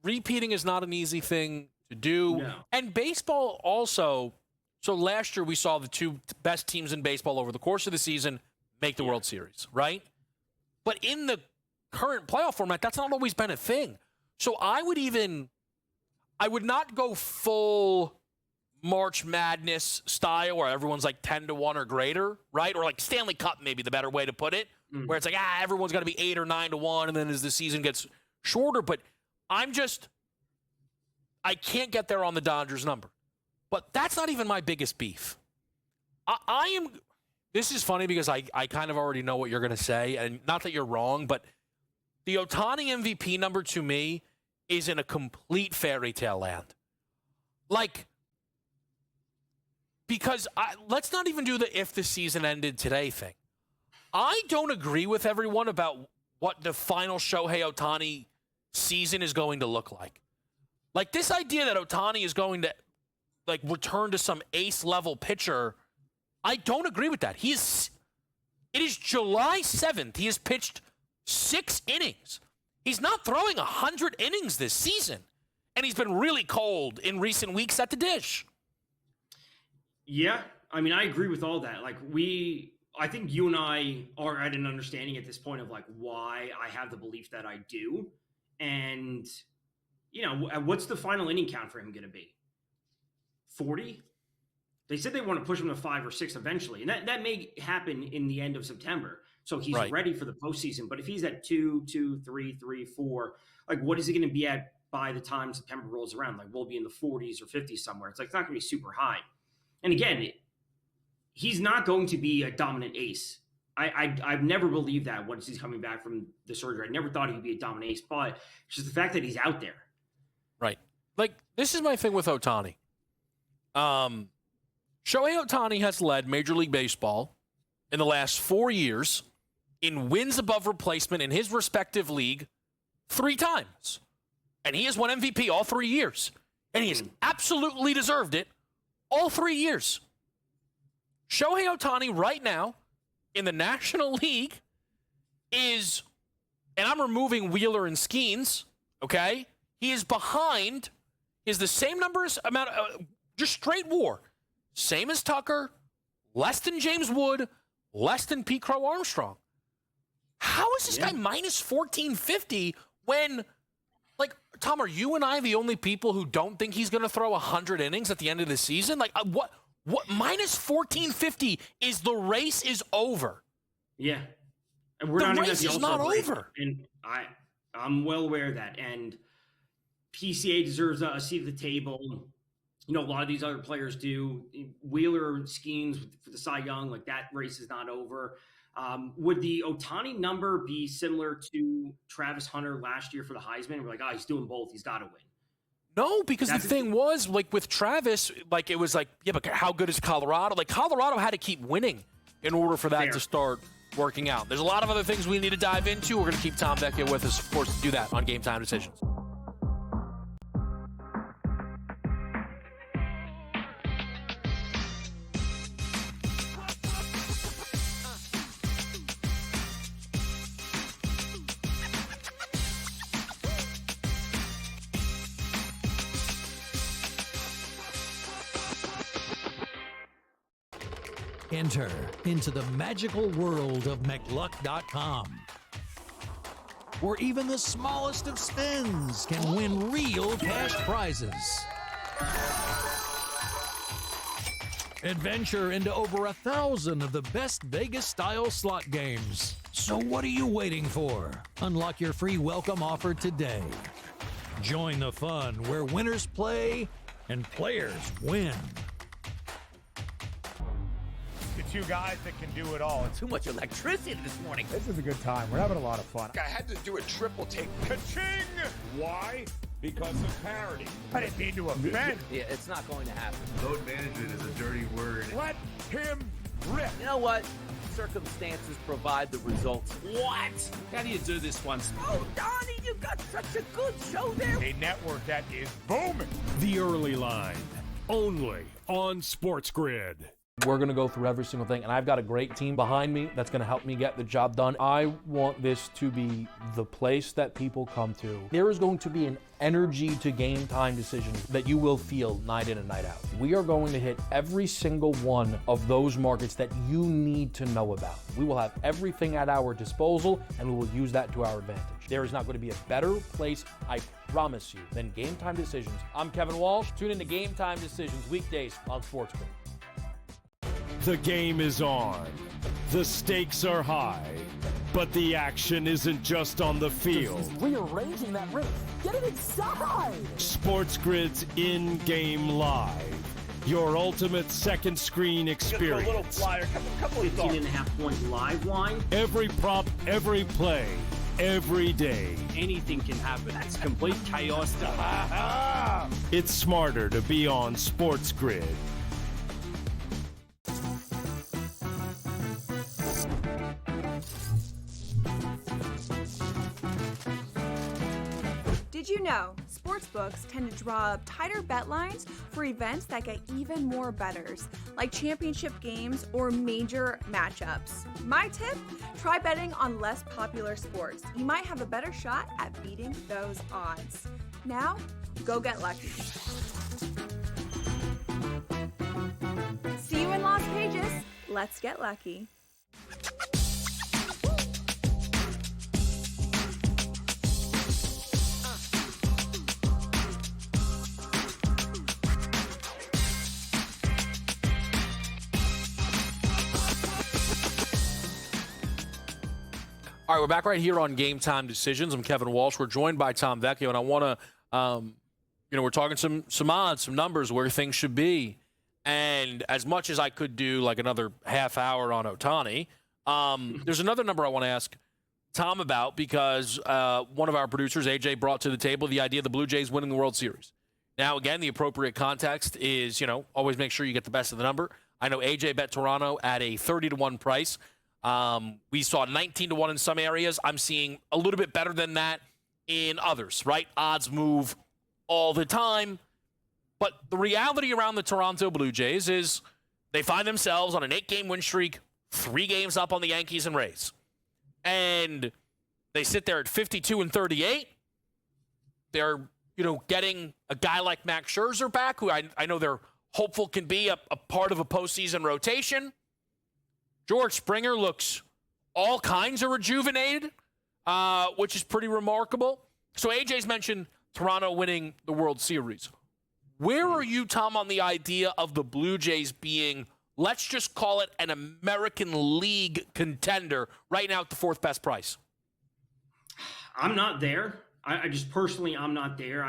repeating is not an easy thing to do. No. And baseball also. So last year we saw the two best teams in baseball over the course of the season make the World Series, right? But in the current playoff format, that's not always been a thing. So I would not go full March Madness style where everyone's 10-1 or greater, right? Or Stanley Cup, maybe the better way to put it, where it's everyone's got to be 8 or 9-1, and then as the season gets shorter. But I can't get there on the Dodgers number. But that's not even my biggest beef. This is funny because I kind of already know what you're going to say, and not that you're wrong, but the Ohtani MVP number to me is in a complete fairy tale land. Because let's not even do the if the season ended today thing. I don't agree with everyone about what the final Shohei Ohtani season is going to look like. This idea that Ohtani is going to return to some ace level pitcher, I don't agree with that. It is July 7th. He has pitched 6 innings. He's not throwing 100 innings this season. And he's been really cold in recent weeks at the dish. Yeah, I mean, I agree with all that. I think you and I are at an understanding at this point of why I have the belief that I do. And, what's the final inning count for him going to be? 40? They said they want to push him to 5 or 6 eventually. And that may happen in the end of September. So he's ready for the postseason. But if he's at 2, 3, 4, what is he going to be at by the time September rolls around? We'll be in the 40s or 50s somewhere. It's not going to be super high. And again, he's not going to be a dominant ace. I've never believed that once he's coming back from the surgery. I never thought he'd be a dominant ace, but it's just the fact that he's out there. Right. This is my thing with Ohtani. Shohei Ohtani has led Major League Baseball in the last 4 years in wins above replacement in his respective league 3 times. And he has won MVP all 3 years. And he has absolutely deserved it all 3 years. Shohei Ohtani right now in the National League is, and I'm removing Wheeler and Skeens, okay? He is behind, is the same numbers, just straight WAR. Same as Tucker, less than James Wood, less than Pete Crow Armstrong. How is this guy minus 1450 when, like, Tom, are you and I the only people who don't think he's going to throw 100 innings at the end of the season? Like, what minus 1450 is the race is over. Yeah. And we're the not race even is not over. And I'm well aware of that. And PCA deserves a seat at the table. You know, a lot of these other players do. Wheeler, Skeens for the Cy Young, like that race is not over. Would the Ohtani number be similar to Travis Hunter last year for the Heisman? We're like, he's doing both. He's got to win. No, because the thing was, like, with Travis, like, it was like, yeah, but how good is Colorado? Like, Colorado had to keep winning in order for that to start working out. There's a lot of other things we need to dive into. We're going to keep Tom Vecchio with us, of course, to do that on Game Time Decisions. Enter into the magical world of McLuck.com, where even the smallest of spins can win real cash prizes. Adventure into over 1,000 of the best Vegas-style slot games. So what are you waiting for? Unlock your free welcome offer today. Join the fun where winners play and players win. Two guys that can do it all. Too much electricity this morning. This is a good time. We're having a lot of fun. I had to do a triple take. Ka-ching! Why? Because of parity. I didn't mean to offend. Yeah, it's not going to happen. Load management is a dirty word. Let him rip. You know what? Circumstances provide the results. What? How do you do this once? Oh, Donnie, you got such a good show there. A network that is booming. The Early Line, only on SportsGrid. We're going to go through every single thing, and I've got a great team behind me that's going to help me get the job done. I want this to be the place that people come to. There is going to be an energy to Game Time decisions that you will feel night in and night out. We are going to hit every single one of those markets that you need to know about. We will have everything at our disposal, and we will use that to our advantage. There is not going to be a better place, I promise you, than Game Time Decisions. I'm Kevin Walsh. Tune in to Game Time Decisions weekdays on SportsGrid. The game is on. The stakes are high. But the action isn't just on the field. He's rearranging that roof. Get it inside! SportsGrid's in-game live. Your ultimate second screen experience. A little flyer, couple of 15.5-point live line. Every prop, every play, every day. Anything can happen. That's complete chaos. It's smarter to be on SportsGrid. Did you know sportsbooks tend to draw up tighter bet lines for events that get even more bettors, like championship games or major matchups? My tip? Try betting on less popular sports. You might have a better shot at beating those odds. Now, go get lucky. See you in Las Vegas. Let's get lucky. All right, we're back right here on Game Time Decisions. I'm Kevin Walsh. We're joined by Tom Vecchio, and I want to, we're talking some odds, some numbers, where things should be. And as much as I could do like another half hour on Ohtani, there's another number I want to ask Tom about because one of our producers, AJ, brought to the table the idea of the Blue Jays winning the World Series. Now, again, the appropriate context is, always make sure you get the best of the number. I know AJ bet Toronto at a 30-1 price. We saw 19-1 in some areas. I'm seeing a little bit better than that in others, right? Odds move all the time. But the reality around the Toronto Blue Jays is they find themselves on an 8-game win streak, 3 games up on the Yankees and Rays. And they sit there at 52-38. They're, getting a guy like Max Scherzer back, who I know they're hopeful can be a part of a postseason rotation. George Springer looks all kinds of rejuvenated, which is pretty remarkable. So AJ's mentioned Toronto winning the World Series. Where are you, Tom, on the idea of the Blue Jays being, let's just call it an American League contender right now at the 4th best price? I'm not there. I just personally, I'm not there.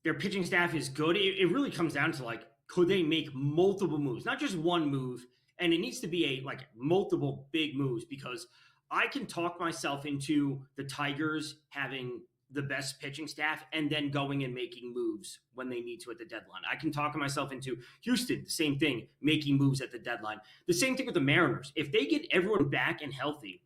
Their pitching staff is good. It really comes down to could they make multiple moves, not just one move, and it needs to be multiple big moves, because I can talk myself into the Tigers having the best pitching staff and then going and making moves when they need to at the deadline. I can talk myself into Houston, the same thing, making moves at the deadline. The same thing with the Mariners. If they get everyone back and healthy,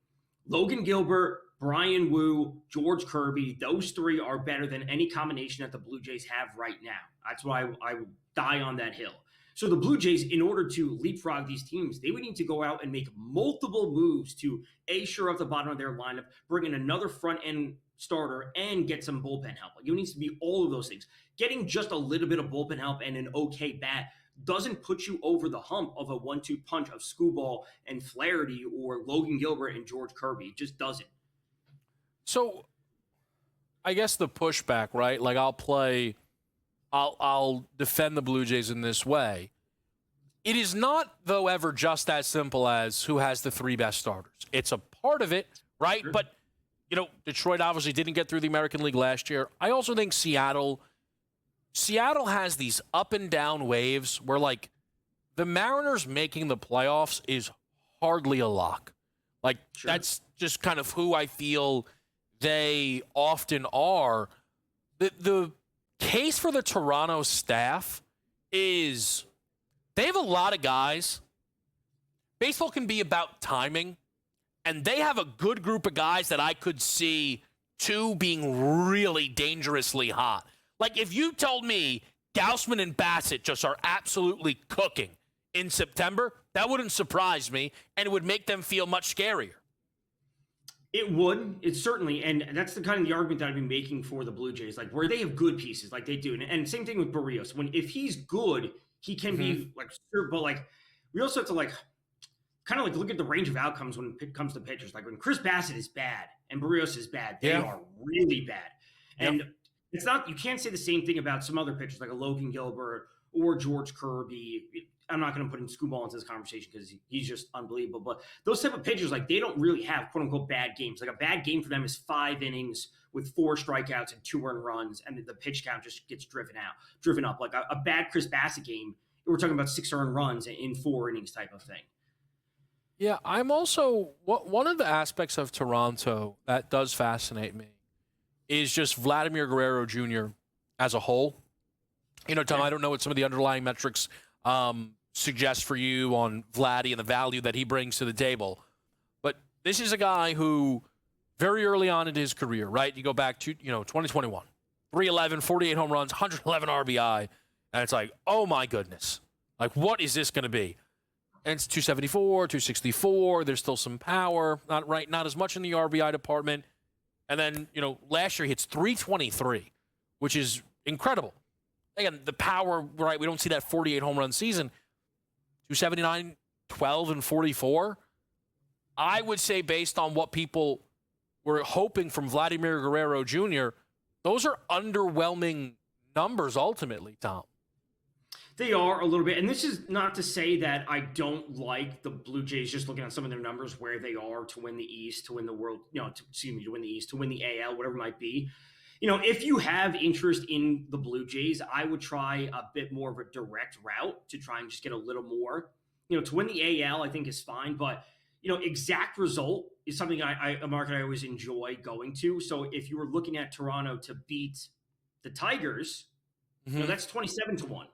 Logan Gilbert, Brian Wu, George Kirby, those 3 are better than any combination that the Blue Jays have right now. That's why I would die on that hill. So the Blue Jays, in order to leapfrog these teams, they would need to go out and make multiple moves to shore up the bottom of their lineup, bring in another front-end starter, and get some bullpen help. It needs to be all of those things. Getting just a little bit of bullpen help and an okay bat doesn't put you over the hump of a 1-2 punch of Skubal and Flaherty or Logan Gilbert and George Kirby. It just doesn't. So I guess the pushback, right? I'll defend the Blue Jays in this way. It is not, though, ever just as simple as who has the 3 best starters. It's a part of it, right? Sure. But, Detroit obviously didn't get through the American League last year. I also think Seattle has these up and down waves where, the Mariners making the playoffs is hardly a lock. Sure. That's just kind of who I feel they often are. The case for the Toronto staff is they have a lot of guys. Baseball can be about timing, and they have a good group of guys that I could see 2 being really dangerously hot. If you told me Gausman and Bassett just are absolutely cooking in September, that wouldn't surprise me, and it would make them feel much scarier. It would. It certainly, and that's the kind of the argument that I've been making for the Blue Jays, where they have good pieces, they do, and same thing with Barrios. If he's good, he can be but we also have to kind of look at the range of outcomes when it comes to pitchers. When Chris Bassett is bad and Barrios is bad, they are really bad, and it's not. You can't say the same thing about some other pitchers like a Logan Gilbert or George Kirby. I'm not going to put in Skubal into this conversation because he's just unbelievable. But those type of pitchers, they don't really have quote unquote bad games. A bad game for them is 5 innings with 4 strikeouts and 2 earned runs, and the pitch count just gets driven up. A bad Chris Bassett game, we're talking about 6 earned runs in 4 innings type of thing. Yeah, I'm also one of the aspects of Toronto that does fascinate me is just Vladimir Guerrero Jr. as a whole. Tom, I don't know what some of the underlying metrics suggest for you on Vladdy and the value that he brings to the table. But this is a guy who very early on in his career, right? You go back to, 2021, 311, 48 home runs, 111 RBI. And it's oh my goodness. What is this going to be? And it's 274, 264. There's still some power, not as much in the RBI department. And then, last year he hits 323, which is incredible. Again, the power, right? We don't see that 48 home run season. 279, 12, and 44. I would say based on what people were hoping from Vladimir Guerrero Jr., those are underwhelming numbers ultimately, Tom. They are a little bit, and this is not to say that I don't like the Blue Jays just looking at some of their numbers where they are to win the East, to win the World, to win the East, to win the AL, whatever it might be. If you have interest in the Blue Jays, I would try a bit more of a direct route to try and just get a little more. To win the AL, I think is fine, but exact result is something a market I always enjoy going to. So if you were looking at Toronto to beat the Tigers, that's 27-1.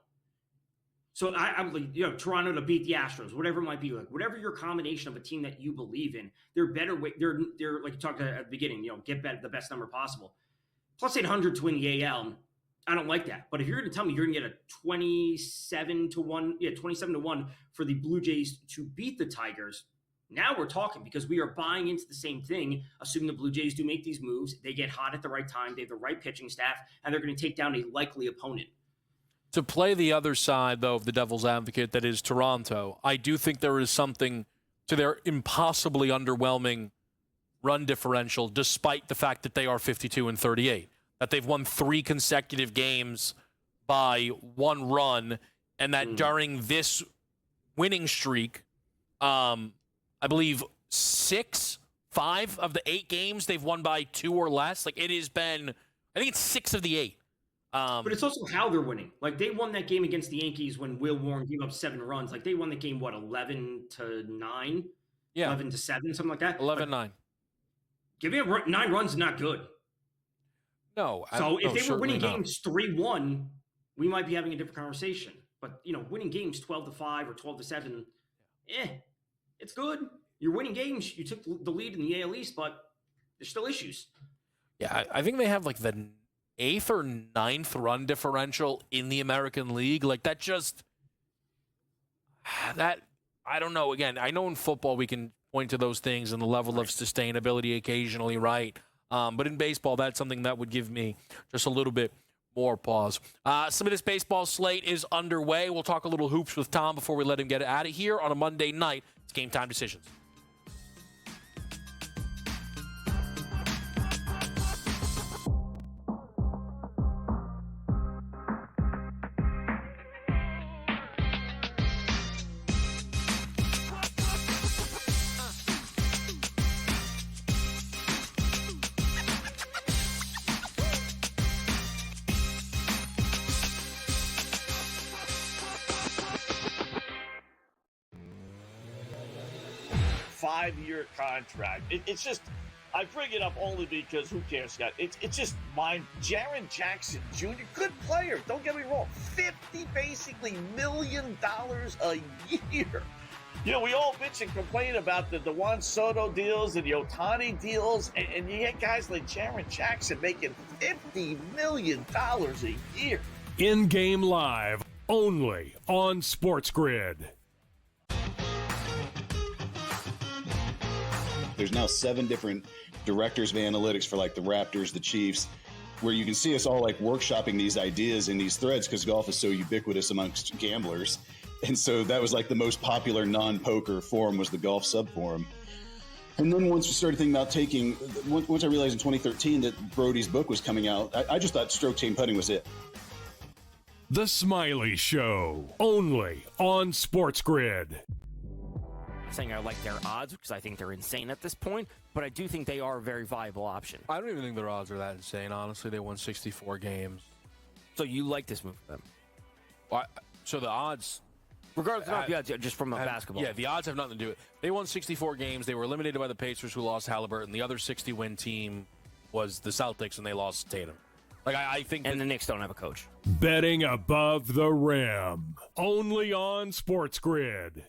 So I would, Toronto to beat the Astros, whatever it might be, whatever your combination of a team that you believe in, they're better. They're like you talked at the beginning, get the best number possible. Plus 800 to win the AL. I don't like that. But if you're going to tell me you're going to get a 27-1 for the Blue Jays to beat the Tigers, now we're talking, because we are buying into the same thing, assuming the Blue Jays do make these moves. They get hot at the right time. They have the right pitching staff, and they're going to take down a likely opponent. To play the other side, though, of the devil's advocate that is Toronto, I do think there is something to their impossibly underwhelming run differential, despite the fact that they are 52-38, that they've won 3 consecutive games by 1 run, and that during this winning streak, I believe 5 of the 8 games they've won by 2 or less. Like, it has been, I think it's 6 of the 8. But it's also how they're winning. Like, they won that game against the Yankees when Will Warren gave up 7 runs. Like, they won the game, 11-9? Yeah. 11-7, something like that? 11-9. Giving up 9 runs is not good. No. So if they were winning games 3-1, we might be having a different conversation. But, winning games 12-5 or 12-7, it's good. You're winning games. You took the lead in the AL East, but there's still issues. Yeah, I think they have like the 8th or 9th run differential in the American League. Like, that just, I don't know. Again, I know in football we can point to those things and the level of sustainability occasionally, right? But in baseball, that's something that would give me just a little bit more pause. Some of this baseball slate is underway. We'll talk a little hoops with Tom before we let him get out of here on a Monday night. It's Game Time Decisions. Five-year contract. It's just, I bring it up only because who cares, Scott? It's just mine. Jaren Jackson Jr., good player. Don't get me wrong. $50 million a year. We all bitch and complain about the Juan Soto deals and the Ohtani deals, and you get guys like Jaren Jackson making $50 million a year. In-game live, only on SportsGrid. There's now 7 different directors of analytics for like the Raptors, the Chiefs, where you can see us all like workshopping these ideas in these threads because golf is so ubiquitous amongst gamblers. And so that was like the most popular non-poker forum was the golf sub-forum. And then once we started thinking about once I realized in 2013 that Brody's book was coming out, I just thought stroke chain putting was it. The Smiley Show, only on SportsGrid. Saying I like their odds because I think they're insane at this point, but I do think they are a very viable option. I don't even think their odds are that insane, honestly. They won 64 games. So you like this move for them? Well, so the odds... Regardless of the odds, just from basketball. Yeah, the odds have nothing to do with it. They won 64 games. They were eliminated by the Pacers, who lost Halliburton. The other 60-win team was the Celtics, and they lost Tatum. Like, I think... And the Knicks don't have a coach. Betting above the rim, only on SportsGrid.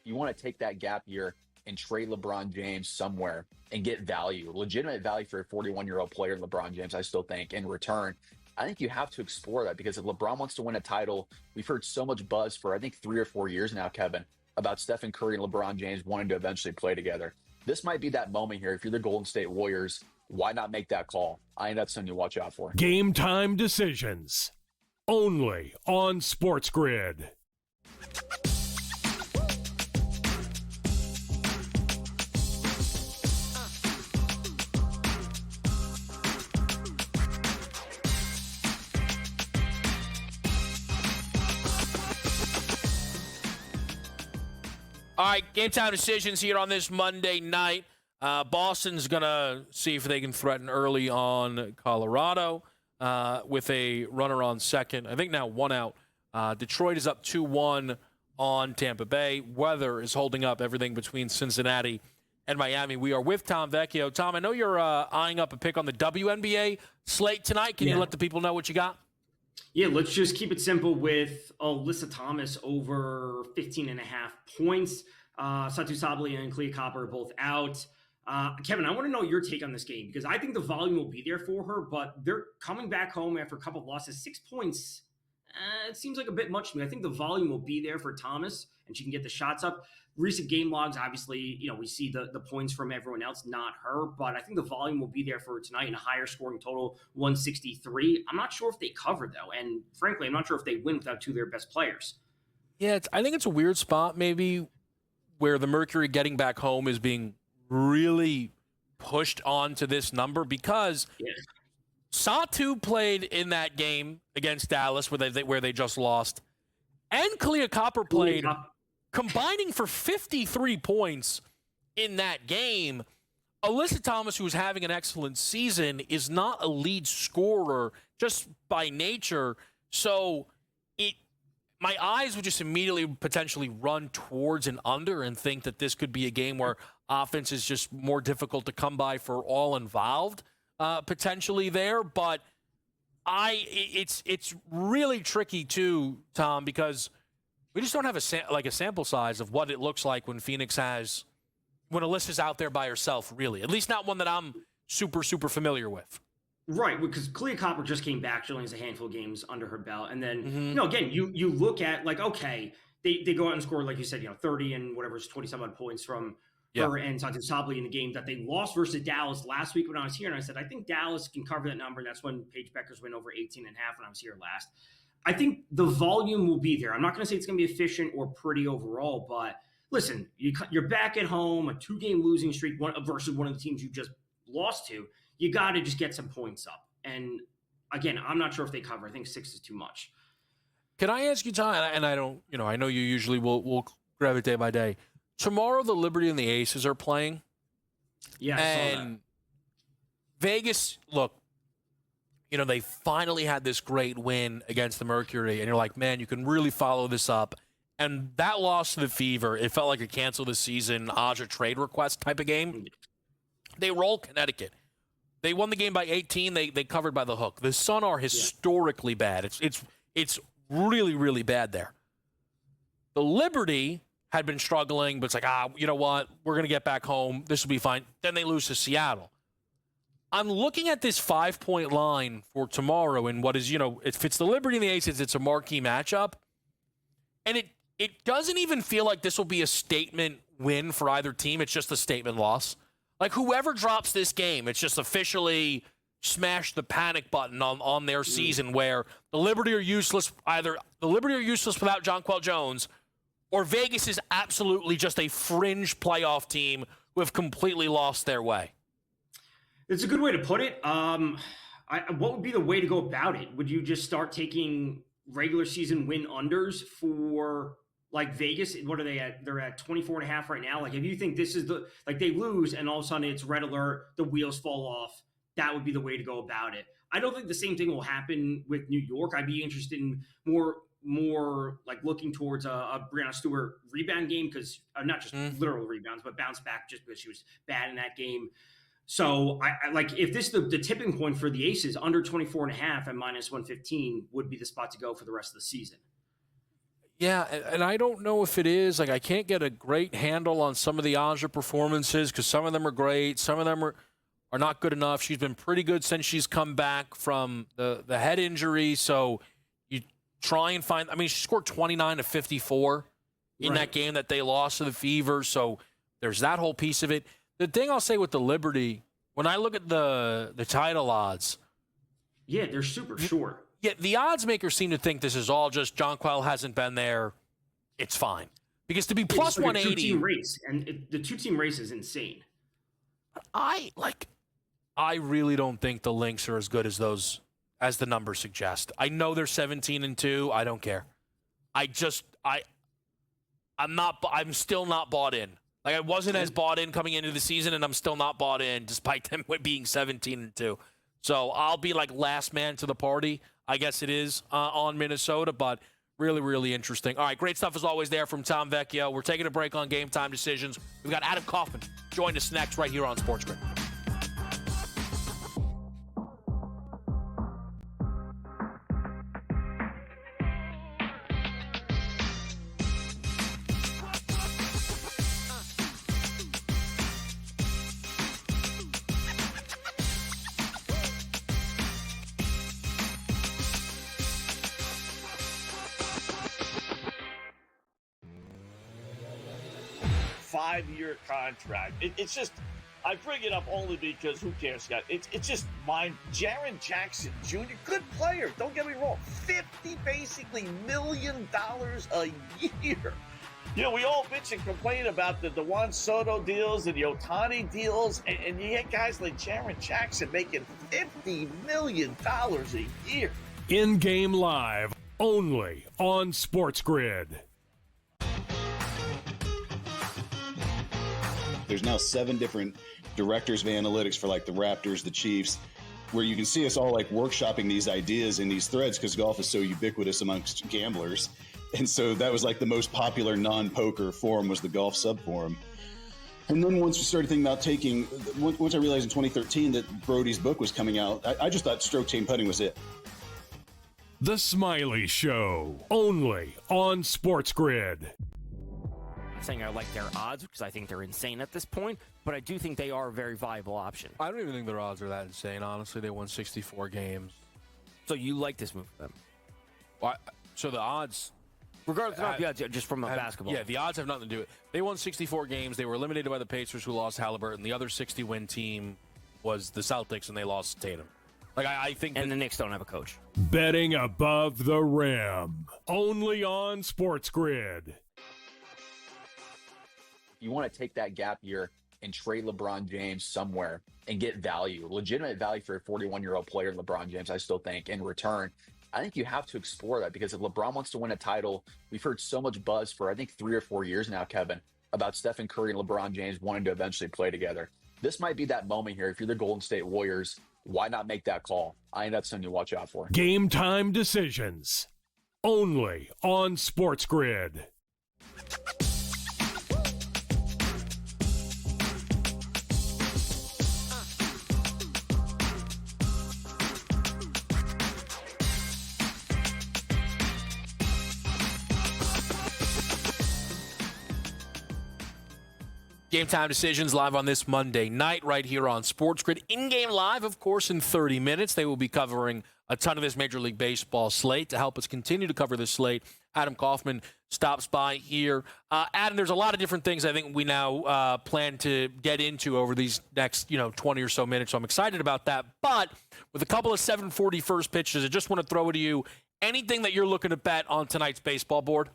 You want to take that gap year and trade LeBron James somewhere and get value, legitimate value for a 41-year-old player, LeBron James, I still think, in return. I think you have to explore that because if LeBron wants to win a title, we've heard so much buzz for, I think, 3 or 4 years now, Kevin, about Stephen Curry and LeBron James wanting to eventually play together. This might be that moment here. If you're the Golden State Warriors, why not make that call? I think that's something to watch out for. Game Time Decisions, only on SportsGrid. All right, Game Time Decisions here on this Monday night. Boston's going to see if they can threaten early on Colorado with a runner on second. I think now 1 out. Detroit is up 2-1 on Tampa Bay. Weather is holding up everything between Cincinnati and Miami. We are with Tom Vecchio. Tom, I know you're eyeing up a pick on the WNBA slate tonight. Can you let the people know what you got? Yeah, let's just keep it simple with Alyssa Thomas over 15.5 points. Satu Sabli and Clea Copper are both out. Kevin, I want to know your take on this game because I think the volume will be there for her, but they're coming back home after a couple of losses. 6 points, it seems like a bit much to me. I think the volume will be there for Thomas, and she can get the shots up. Recent game logs, obviously, we see the points from everyone else, not her, but I think the volume will be there for her tonight in a higher scoring total, 163. I'm not sure if they cover, though, and frankly, I'm not sure if they win without two of their best players. Yeah, I think it's a weird spot maybe where the Mercury getting back home is being really pushed onto this number because Satu played in that game against Dallas where they just lost, and Kalia Copper played, combining for 53 points in that game. Alyssa Thomas, who's having an excellent season, is not a lead scorer just by nature, so my eyes would just immediately potentially run towards an under and think that this could be a game where offense is just more difficult to come by for all involved, potentially there. But it's really tricky too, Tom, because we just don't have a sample size of what it looks like when when Alyssa's out there by herself, really. At least not one that I'm super, super familiar with. Right, because Kalia Copper just came back. She only has a handful of games under her belt. And then, again, you look at, okay, they go out and score, like you said, 30 and whatever, 27 points from her and Santi Sabli in the game that they lost versus Dallas last week when I was here. And I said, I think Dallas can cover that number. And that's when Paige Beckers went over 18.5 when I was here last. I think the volume will be there. I'm not going to say it's going to be efficient or pretty overall, but listen, you're back at home, a 2-game losing streak versus one of the teams you just lost to. You got to just get some points up. And again, I'm not sure if they cover. I think 6 is too much. Can I ask you, Tom, and I don't, I know you usually will grab it day by day. Tomorrow, the Liberty and the Aces are playing. Yeah, I saw that. Vegas, look, they finally had this great win against the Mercury, and you're like, man, you can really follow this up. And that loss to the Fever, it felt like a cancel the season, Aja trade request type of game. They rolled Connecticut. They won the game by 18. They covered by the hook. The Sun are historically bad. It's really, really bad there. The Liberty had been struggling, but it's like, you know what? We're going to get back home. This will be fine. Then they lose to Seattle. I'm looking at this 5-point line for tomorrow, and what is, if it's the Liberty and the Aces, it's a marquee matchup. And it doesn't even feel like this will be a statement win for either team. It's just a statement loss. Like, whoever drops this game, it's just officially smash the panic button on their season where the Liberty are useless. Either the Liberty are useless without Jonquel Jones, or Vegas is absolutely just a fringe playoff team who have completely lost their way. It's a good way to put it. What would be the way to go about it? Would you just start taking regular season win unders for Vegas? What are they at? They're at 24.5 right now. If you think this is they lose and all of a sudden it's red alert, the wheels fall off, that would be the way to go about it. I don't think the same thing will happen with New York. I'd be interested in more looking towards a Brianna Stewart rebound game, because not just literal rebounds, but bounce back just because she was bad in that game. So I if this is the tipping point for the Aces, under 24.5 at -115 would be the spot to go for the rest of the season. Yeah, and I don't know if it is. I can't get a great handle on some of the Aja performances because some of them are great. Some of them are not good enough. She's been pretty good since she's come back from the head injury. So you try and find – she scored 29 to 54 in that game that they lost to the Fever. So there's that whole piece of it. The thing I'll say with the Liberty, when I look at the title odds – yeah, they're super short. Yeah, the odds makers seem to think this is all just Jonquel hasn't been there. It's fine. Because to be plus 180. A 2-team race, and the 2-team race is insane. I really don't think the Lynx are as good as the numbers suggest. I know they're 17-2. I don't care. I'm still not bought in. I wasn't as bought in coming into the season, and I'm still not bought in despite them being 17-2. So I'll be last man to the party. I guess it is on Minnesota, but really, really interesting. All right, great stuff as always there from Tom Vecchio. We're taking a break on Game Time Decisions. We've got Adam Kaufman join us next right here on SportsGrid. 5-year contract. It's just, I bring it up only because who cares, Scott? It's just mine. Jaren Jackson Jr., good player. Don't get me wrong. $50 million a year. You know, we all bitch and complain about the Juan Soto deals and the Ohtani deals, and you get guys like Jaren Jackson making $50 million a year. In-game live, only on SportsGrid. There's now 7 different directors of analytics for like the Raptors, the Chiefs, where you can see us all like workshopping these ideas in these threads because golf is so ubiquitous amongst gamblers. And so that was like the most popular non-poker forum was the golf sub-forum. And then once we started thinking about once I realized in 2013 that Brody's book was coming out, I just thought stroke chain putting was it. The Smiley Show, only on SportsGrid. I'm saying I like their odds because I think they're insane at this point, but I do think they are a very viable option. I don't even think their odds are that insane. Honestly, they won 64 games. So you like this move for them? So the odds... Regardless of the odds, just from a basketball. Yeah, the odds have nothing to do with it. They won 64 games. They were eliminated by the Pacers, who lost Halliburton. The other 60-win team was the Celtics, and they lost Tatum. I think... And the Knicks don't have a coach. Betting above the rim, only on SportsGrid. You want to take that gap year and trade LeBron James somewhere and get value, legitimate value for a 41-year-old player, LeBron James, I still think, in return. I think you have to explore that because if LeBron wants to win a title, we've heard so much buzz for, I think, 3 or 4 years now, Kevin, about Stephen Curry and LeBron James wanting to eventually play together. This might be that moment here. If you're the Golden State Warriors, why not make that call? I think that's something to watch out for. Game time decisions, only on SportsGrid. Game time decisions live on this Monday night right here on SportsGrid. In-game live, of course, in 30 minutes. They will be covering a ton of this Major League Baseball slate. To help us continue to cover this slate, Adam Kaufman stops by here. Adam, there's a lot of different things I think we now plan to get into over these next 20 or so minutes, so I'm excited about that. But with a couple of 7:40 first pitches, I just want to throw it to you. Anything that you're looking to bet on tonight's baseball board?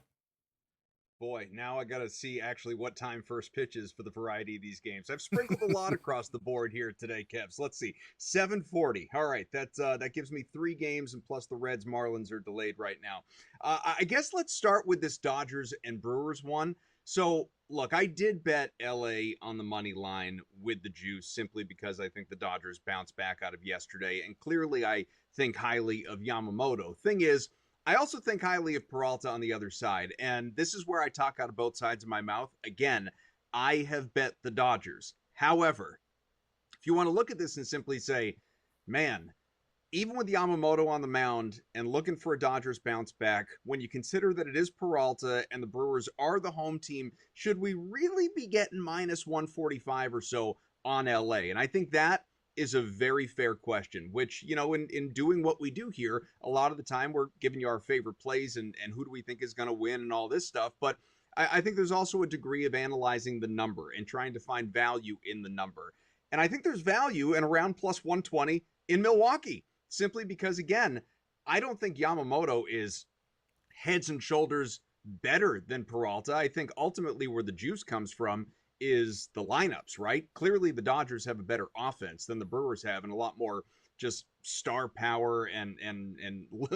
Boy, now I got to see actually what time first pitch is for the variety of these games. I've sprinkled a lot across the board here today, Kev. So let's see. 7:40. All right, that gives me 3 games, and plus the Reds Marlins are delayed right now. I guess let's start with this Dodgers and Brewers one. So, look, I did bet LA on the money line with the juice simply because I think the Dodgers bounced back out of yesterday, and clearly I think highly of Yamamoto. Thing is, I also think highly of Peralta on the other side, and this is where I talk out of both sides of my mouth. Again, I have bet the Dodgers. However, if you want to look at this and simply say, man, even with Yamamoto on the mound and looking for a Dodgers bounce back, when you consider that it is Peralta and the Brewers are the home team, should we really be getting minus 145 or so on LA? And I think that is a very fair question, which, in doing what we do here, a lot of the time we're giving you our favorite plays and who do we think is going to win and all this stuff. But I think there's also a degree of analyzing the number and trying to find value in the number. And I think there's value in around plus 120 in Milwaukee, simply because, again, I don't think Yamamoto is heads and shoulders better than Peralta. I think ultimately where the juice comes from is the lineups, right? Clearly the Dodgers have a better offense than the Brewers have and a lot more just star power and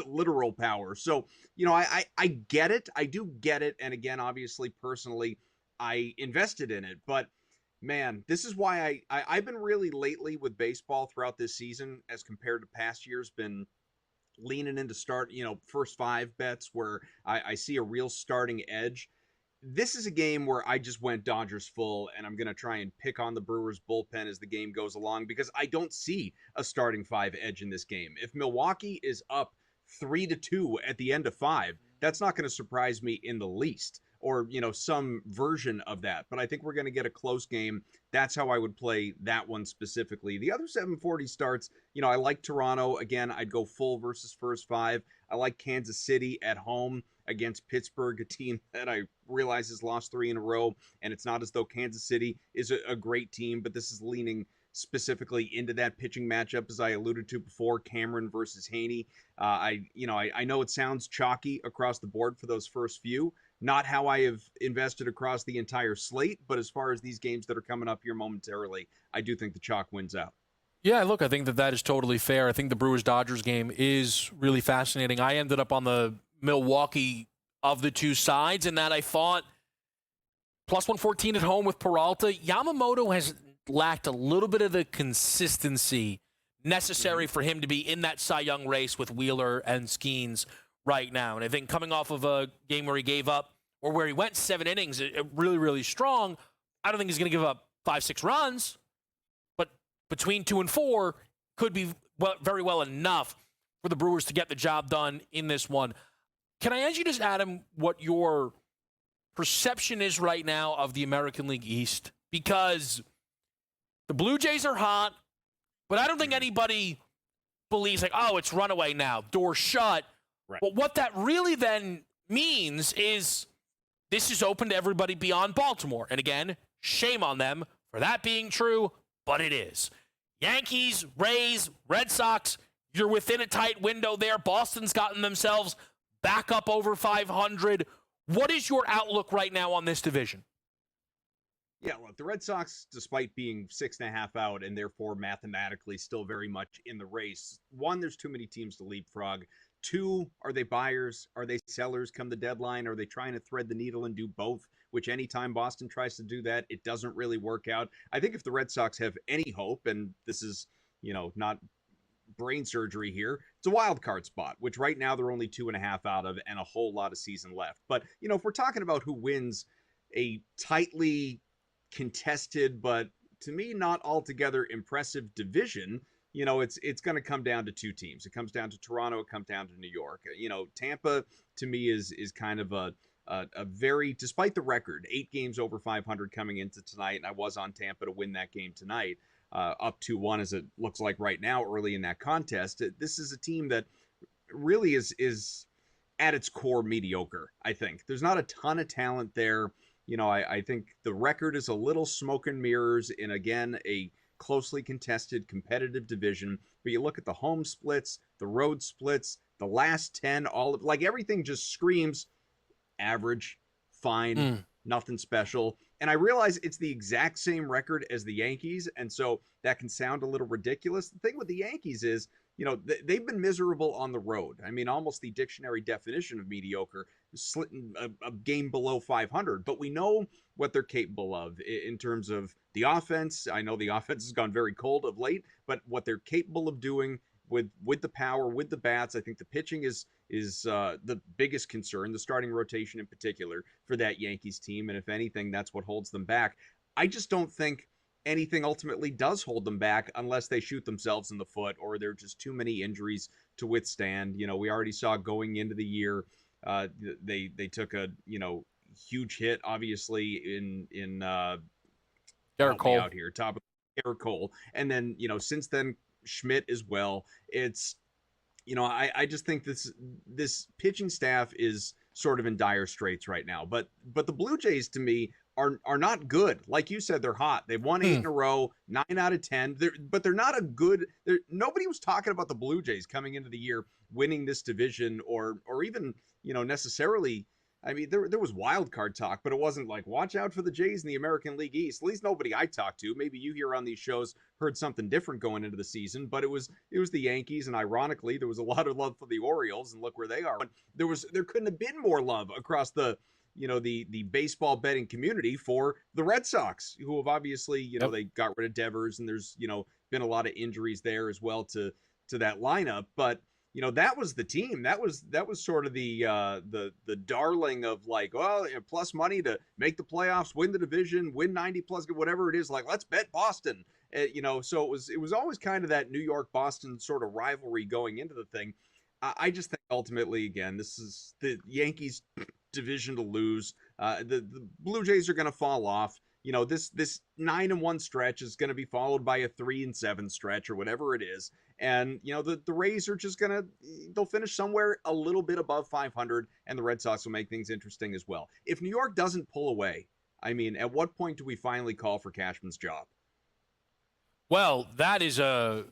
literal power. So, I get it. I do get it. And again, obviously, personally, I invested in it. But, man, this is why I've been really lately with baseball throughout this season as compared to past years, been leaning into first 5 bets where I see a real starting edge. This is a game where I just went Dodgers full, and I'm going to try and pick on the Brewers bullpen as the game goes along because I don't see a starting 5 edge in this game. If Milwaukee is up 3-2 at the end of 5, that's not going to surprise me in the least. or some version of that. But I think we're going to get a close game. That's how I would play that one specifically. The other 740 starts, I like Toronto. Again, I'd go full versus first five. I like Kansas City at home against Pittsburgh, a team that I realize has lost 3 in a row. And it's not as though Kansas City is a great team, but this is leaning specifically into that pitching matchup, as I alluded to before, Cameron versus Haney. I know it sounds chalky across the board for those first few. Not how I have invested across the entire slate, but as far as these games that are coming up here momentarily, I do think the chalk wins out. Yeah, look, I think that is totally fair. I think the Brewers-Dodgers game is really fascinating. I ended up on the Milwaukee of the two sides, in that I thought plus 114 at home with Peralta. Yamamoto has lacked a little bit of the consistency necessary for him to be in that Cy Young race with Wheeler and Skeens right now. And I think coming off of a game where he gave up, or where he went 7 innings, really, really strong, I don't think he's going to give up 5-6 runs, but between 2 and 4 could be very well enough for the Brewers to get the job done in this one. Can I ask you just, Adam, what your perception is right now of the American League East? Because the Blue Jays are hot, but I don't think anybody believes, like, oh, it's runaway now, door shut. Right. But what that really then means is this is open to everybody beyond Baltimore. And again, shame on them for that being true, but it is. Yankees, Rays, Red Sox, you're within a tight window there. Boston's gotten themselves back up over 500. What is your outlook right now on this division? Yeah, look, the Red Sox, despite being 6.5 out and therefore mathematically still very much in the race, one, there's too many teams to leapfrog. 2, are they buyers? Are they sellers come the deadline? Are they trying to thread the needle and do both? Which anytime Boston tries to do that, it doesn't really work out. I think if the Red Sox have any hope, and this is, not brain surgery here, it's a wild card spot, which right now they're only 2.5 out of and a whole lot of season left. But, if we're talking about who wins a tightly contested, but to me, not altogether impressive division, it's going to come down to 2 teams. It comes down to Toronto. It comes down to New York. Tampa to me is kind of a very, despite the record, 8 games over 500 coming into tonight, and I was on Tampa to win that game tonight, up 2-1 as it looks like right now early in that contest. This is a team that really is at its core mediocre. I think there's not a ton of talent there. I think the record is a little smoke and mirrors in, again, a closely contested, competitive division. But you look at the home splits, the road splits, the last 10, everything just screams average, fine, nothing special. And I realize it's the exact same record as the Yankees, and so that can sound a little ridiculous. The thing with the Yankees is, they've been miserable on the road. I mean, almost the dictionary definition of mediocre, slitting a game below 500. But we know what they're capable of in terms of the offense. I know the offense has gone very cold of late, but what they're capable of doing with the power, with the bats, I think the pitching is the biggest concern, the starting rotation in particular for that Yankees team. And if anything, that's what holds them back. I just don't think anything ultimately does hold them back unless they shoot themselves in the foot or there are just too many injuries to withstand. We already saw going into the year, they took a, huge hit, obviously, in Garrett Cole out here, top of Garrett Cole. And then, since then, Schmidt as well. It's, I just think this pitching staff is sort of in dire straits right now. But the Blue Jays, to me, are not good. Like you said, they're hot. They've won 8 in a row, 9 out of 10. But they're not a good. Nobody was talking about the Blue Jays coming into the year winning this division or even necessarily. I mean, there was wild card talk, but it wasn't like, watch out for the Jays in the American League East. At least nobody I talked to, maybe you here on these shows, heard something different going into the season, but it was the Yankees, and ironically, there was a lot of love for the Orioles, and look where they are. But there couldn't have been more love across the baseball betting community for the Red Sox, who have obviously, they got rid of Devers, and there's, been a lot of injuries there as well to that lineup, but that was the team. That was sort of the darling of like, well, plus money to make the playoffs, win the division, win 90 plus, whatever it is. Like, let's bet Boston. So it was always kind of that New York Boston sort of rivalry going into the thing. I just think ultimately, again, this is the Yankees division to lose. The Blue Jays are going to fall off. You know, this 9-1 stretch is going to be followed by a 3-7 stretch or whatever it is. And, you know, the Rays are just they'll finish somewhere a little bit above 500, and the Red Sox will make things interesting as well. If New York doesn't pull away, I mean, at what point do we finally call for Cashman's job? Well, I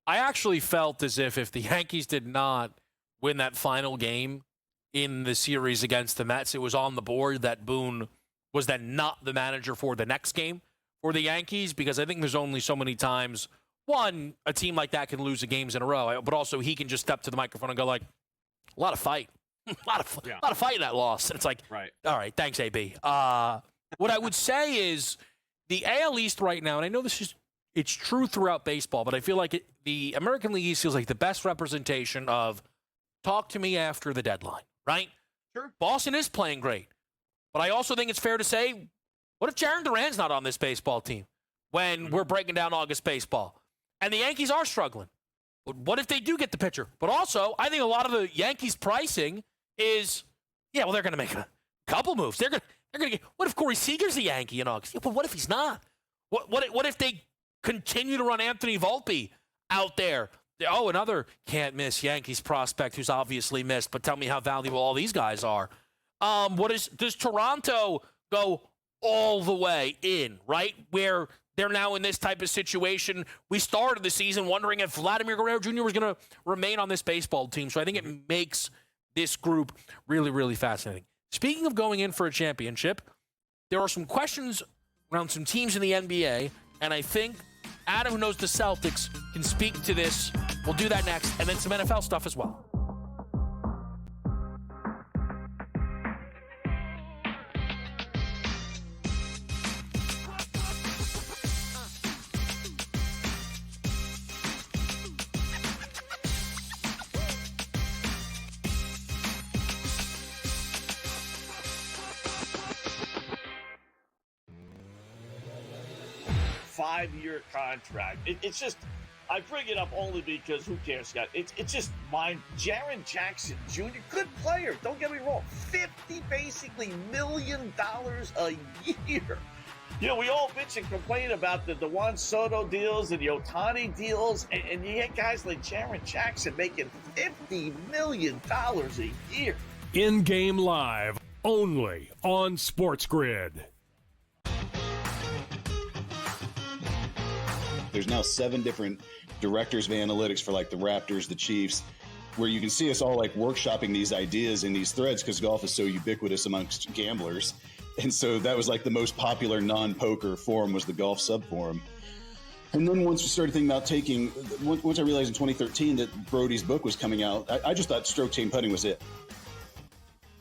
actually felt as if the Yankees did not win that final game in the series against the Mets, it was on the board that Boone was then not the manager for the next game for the Yankees, because I think there's only so many times, one, a team like that can lose the games in a row, but also he can just step to the microphone and go like, a lot of fight. a lot of fight in that loss. And it's like, right. All right, thanks, AB. What I would say is the AL East right now, and I know it's true throughout baseball, but I feel like the American League East feels like the best representation of talk to me after the deadline, right? Sure. Boston is playing great. But I also think it's fair to say, what if Jarren Duran's not on this baseball team when we're breaking down August baseball? And the Yankees are struggling. What if they do get the pitcher? But also, I think a lot of the Yankees' pricing is, they're going to make a couple moves. They're going to get. What if Corey Seager's a Yankee in August? Yeah, but what if he's not? What if they continue to run Anthony Volpe out there? Oh, another can't miss Yankees prospect who's obviously missed. But tell me how valuable all these guys are. Does Toronto go all the way in, right? Where they're now in this type of situation. We started the season wondering if Vladimir Guerrero Jr. was going to remain on this baseball team. So I think it makes this group really, really fascinating. Speaking of going in for a championship, there are some questions around some teams in the NBA, and I think Adam, who knows the Celtics, can speak to this. We'll do that next, and then some NFL stuff as well. Five-year contract. It's just, I bring it up only because who cares, Scott? It's just mine. Jaren Jackson Jr., good player. Don't get me wrong. $50 million a year. You know, we all bitch and complain about the Juan Soto deals and the Ohtani deals, and you get guys like Jaren Jackson making $50 million a year. In-game live, only on SportsGrid. There's now 7 different directors of analytics for like the Raptors, the Chiefs, where you can see us all like workshopping these ideas in these threads because golf is so ubiquitous amongst gamblers. And so that was like the most popular non-poker forum was the golf sub-forum. And then once we started thinking about once I realized in 2013 that Brody's book was coming out, I just thought stroke chain putting was it.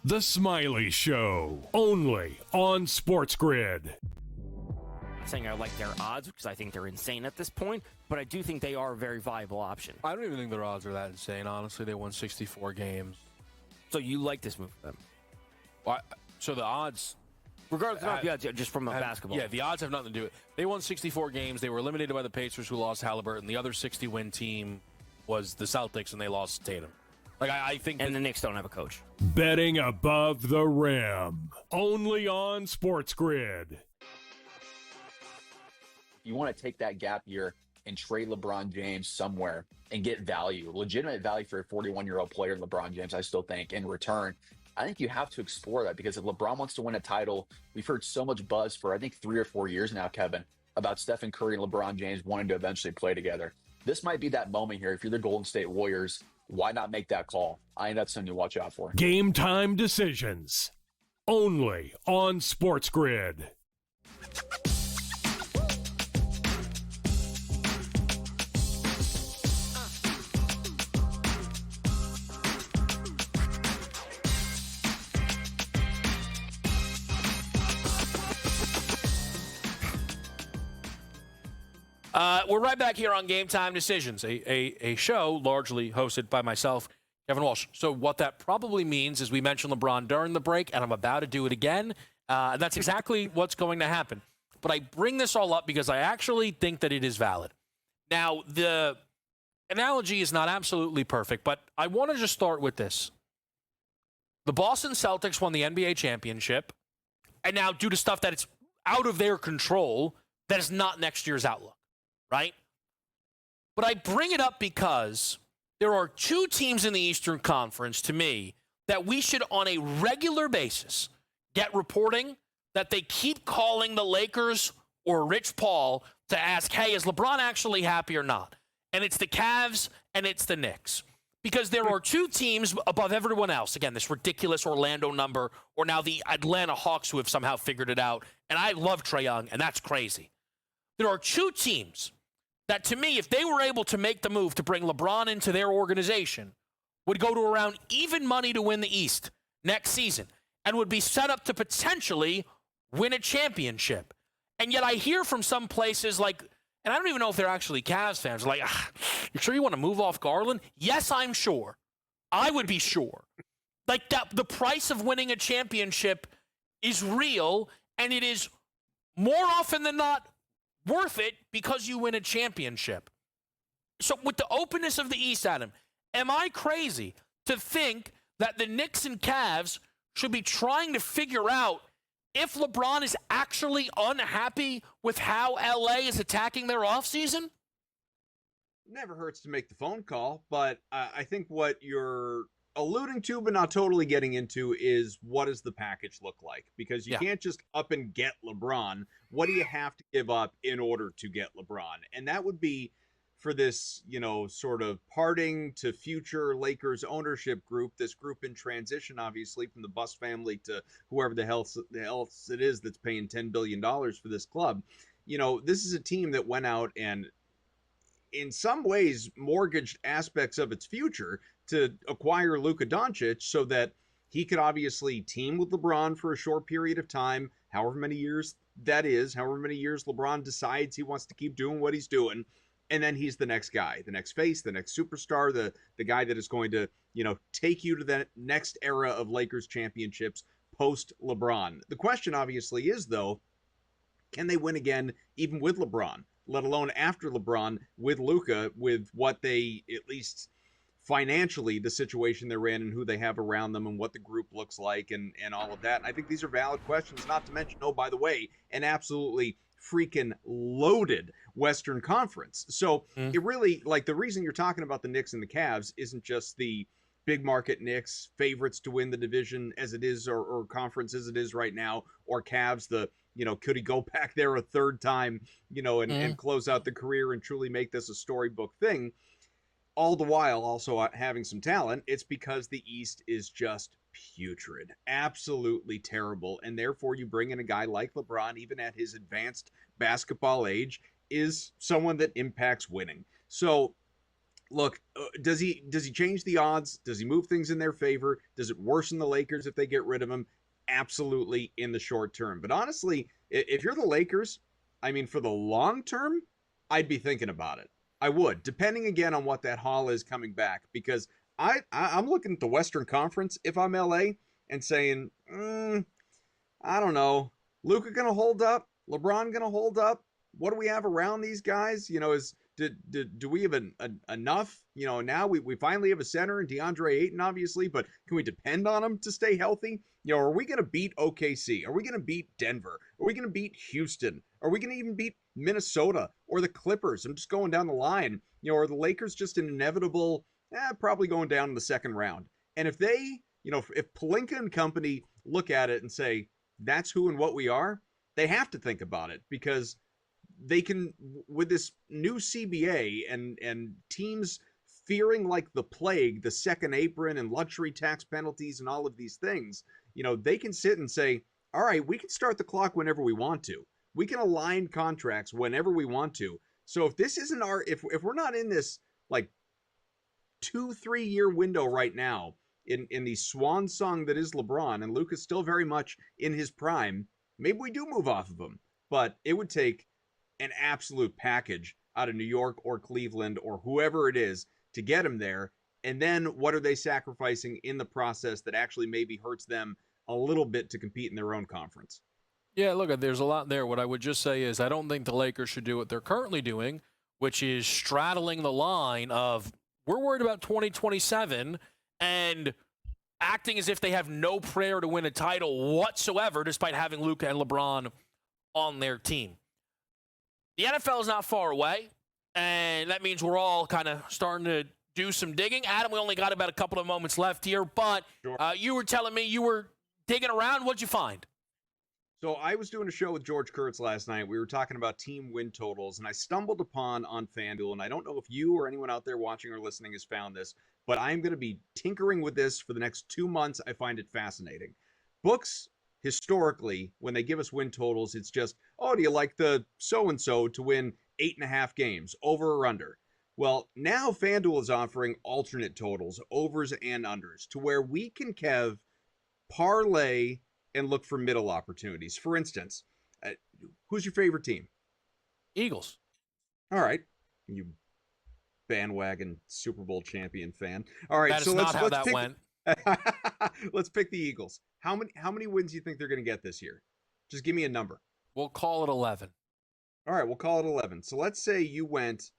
The Smiley Show, only on SportsGrid. Saying I like their odds because I think they're insane at this point, but I do think they are a very viable option. I don't even think their odds are that insane. Honestly, they won 64 games. So you like this move for them? Well, so the odds, regardless of the odds, just from a basketball. Yeah, the odds have nothing to do with it. They won 64 games. They were eliminated by the Pacers, who lost Halliburton. The other 60-win team was the Celtics, and they lost Tatum. Like I think, and the Knicks don't have a coach. Betting above the rim, only on SportsGrid. You want to take that gap year and trade LeBron James somewhere and get value, legitimate value for a 41-year-old player, LeBron James, I still think, in return. I think you have to explore that because if LeBron wants to win a title, we've heard so much buzz for, I think, 3 or 4 years now, Kevin, about Stephen Curry and LeBron James wanting to eventually play together. This might be that moment here. If you're the Golden State Warriors, why not make that call? I think that's something to watch out for. Game time decisions, only on SportsGrid. We're right back here on Game Time Decisions, a show largely hosted by myself, Kevin Walsh. So what that probably means is we mentioned LeBron during the break, and I'm about to do it again. And that's exactly what's going to happen. But I bring this all up because I actually think that it is valid. Now, the analogy is not absolutely perfect, but I want to just start with this. The Boston Celtics won the NBA championship and now due to stuff that it's out of their control, that is not next year's outlook, right? But I bring it up because there are two teams in the Eastern Conference, to me, that we should, on a regular basis, get reporting that they keep calling the Lakers or Rich Paul to ask, hey, is LeBron actually happy or not? And it's the Cavs and it's the Knicks. Because there are two teams above everyone else. Again, this ridiculous Orlando number, or now the Atlanta Hawks who have somehow figured it out. And I love Trae Young, and that's crazy. There are two teams that, to me, if they were able to make the move to bring LeBron into their organization, would go to around even money to win the East next season and would be set up to potentially win a championship. And yet I hear from some places like, and I don't even know if they're actually Cavs fans, like, you sure you want to move off Garland? Yes, I'm sure. I would be sure. Like, that, the price of winning a championship is real, and it is more often than not worth it because you win a championship. So with the openness of the East, Adam, am I crazy to think that the Knicks and Cavs should be trying to figure out if LeBron is actually unhappy with how LA is attacking their offseason? Never hurts to make the phone call, but I think what you're alluding to but not totally getting into is, what does the package look like? Because you can't just up and get LeBron. What do you have to give up in order to get LeBron? And that would be, for this, sort of parting to future Lakers ownership group, this group in transition, obviously, from the Buss family to whoever the hell it is that's paying $10 billion for this club. This is a team that went out and, in some ways, mortgaged aspects of its future to acquire Luka Doncic so that he could obviously team with LeBron for a short period of time, however many years that is, however many years LeBron decides he wants to keep doing what he's doing. And then he's the next guy, the next face, the next superstar, the guy that is going to, take you to that next era of Lakers championships post LeBron. The question obviously is, though, can they win again even with LeBron, let alone after LeBron with Luka, with what they, at least financially, the situation they're in and who they have around them and what the group looks like and all of that. And I think these are valid questions, not to mention, by the way, an absolutely freaking loaded Western Conference. So it really, like, the reason you're talking about the Knicks and the Cavs isn't just the big market Knicks, favorites to win the division as it is, or conference as it is right now, or Cavs, the, could he go back there a third time, and close out the career and truly make this a storybook thing, all the while also having some talent. It's because the East is just putrid, absolutely terrible, and therefore you bring in a guy like LeBron, even at his advanced basketball age, is someone that impacts winning. So look, does he change the odds? Does he move things in their favor? Does it worsen the Lakers if they get rid of him? Absolutely, in the short term. But honestly, if you're the Lakers, I mean, for the long term, I'd be thinking about it. I would, depending again on what that haul is coming back, because I'm looking at the Western Conference if I'm LA and saying, I don't know, Luka gonna hold up? LeBron gonna hold up? What do we have around these guys? Do we have enough? Now we finally have a center in DeAndre Ayton, obviously, but can we depend on him to stay healthy? Are we going to beat OKC? Are we going to beat Denver? Are we going to beat Houston? Are we going to even beat Minnesota or the Clippers? I'm just going down the line. Are the Lakers just an inevitable, probably going down in the second round? And if they, if Pelinka and company look at it and say, that's who and what we are, they have to think about it, because they can, with this new CBA and teams fearing like the plague, the second apron and luxury tax penalties and all of these things, they can sit and say, all right, we can start the clock whenever we want to. We can align contracts whenever we want to. So if this isn't if we're not in this like 2-3 year window right now in the swan song that is LeBron, and Luka's still very much in his prime, maybe we do move off of him. But it would take an absolute package out of New York or Cleveland or whoever it is to get him there. And then what are they sacrificing in the process that actually maybe hurts them a little bit to compete in their own conference? Yeah, look, there's a lot there. What I would just say is I don't think the Lakers should do what they're currently doing, which is straddling the line of, we're worried about 2027, and acting as if they have no prayer to win a title whatsoever, despite having Luka and LeBron on their team. The NFL is not far away, and that means we're all kind of starting to do some digging. Adam, we only got about a couple of moments left here, but you were telling me you were digging around. What'd you find? So I was doing a show with George Kurtz last night. We were talking about team win totals, and I stumbled upon on FanDuel, and I don't know if you or anyone out there watching or listening has found this, but I'm going to be tinkering with this for the next 2 months. I find it fascinating. Books, historically, when they give us win totals, it's just, oh, do you like the so-and-so to win 8.5 games, over or under? Well, now FanDuel is offering alternate totals, overs and unders, to where we can, Kev, parlay and look for middle opportunities. For instance, who's your favorite team? Eagles. All right. You bandwagon Super Bowl champion fan. All right. That is not how that went. Let's pick the Eagles. How many wins do you think they're going to get this year? Just give me a number. We'll call it 11. All right. We'll call it 11. So let's say you went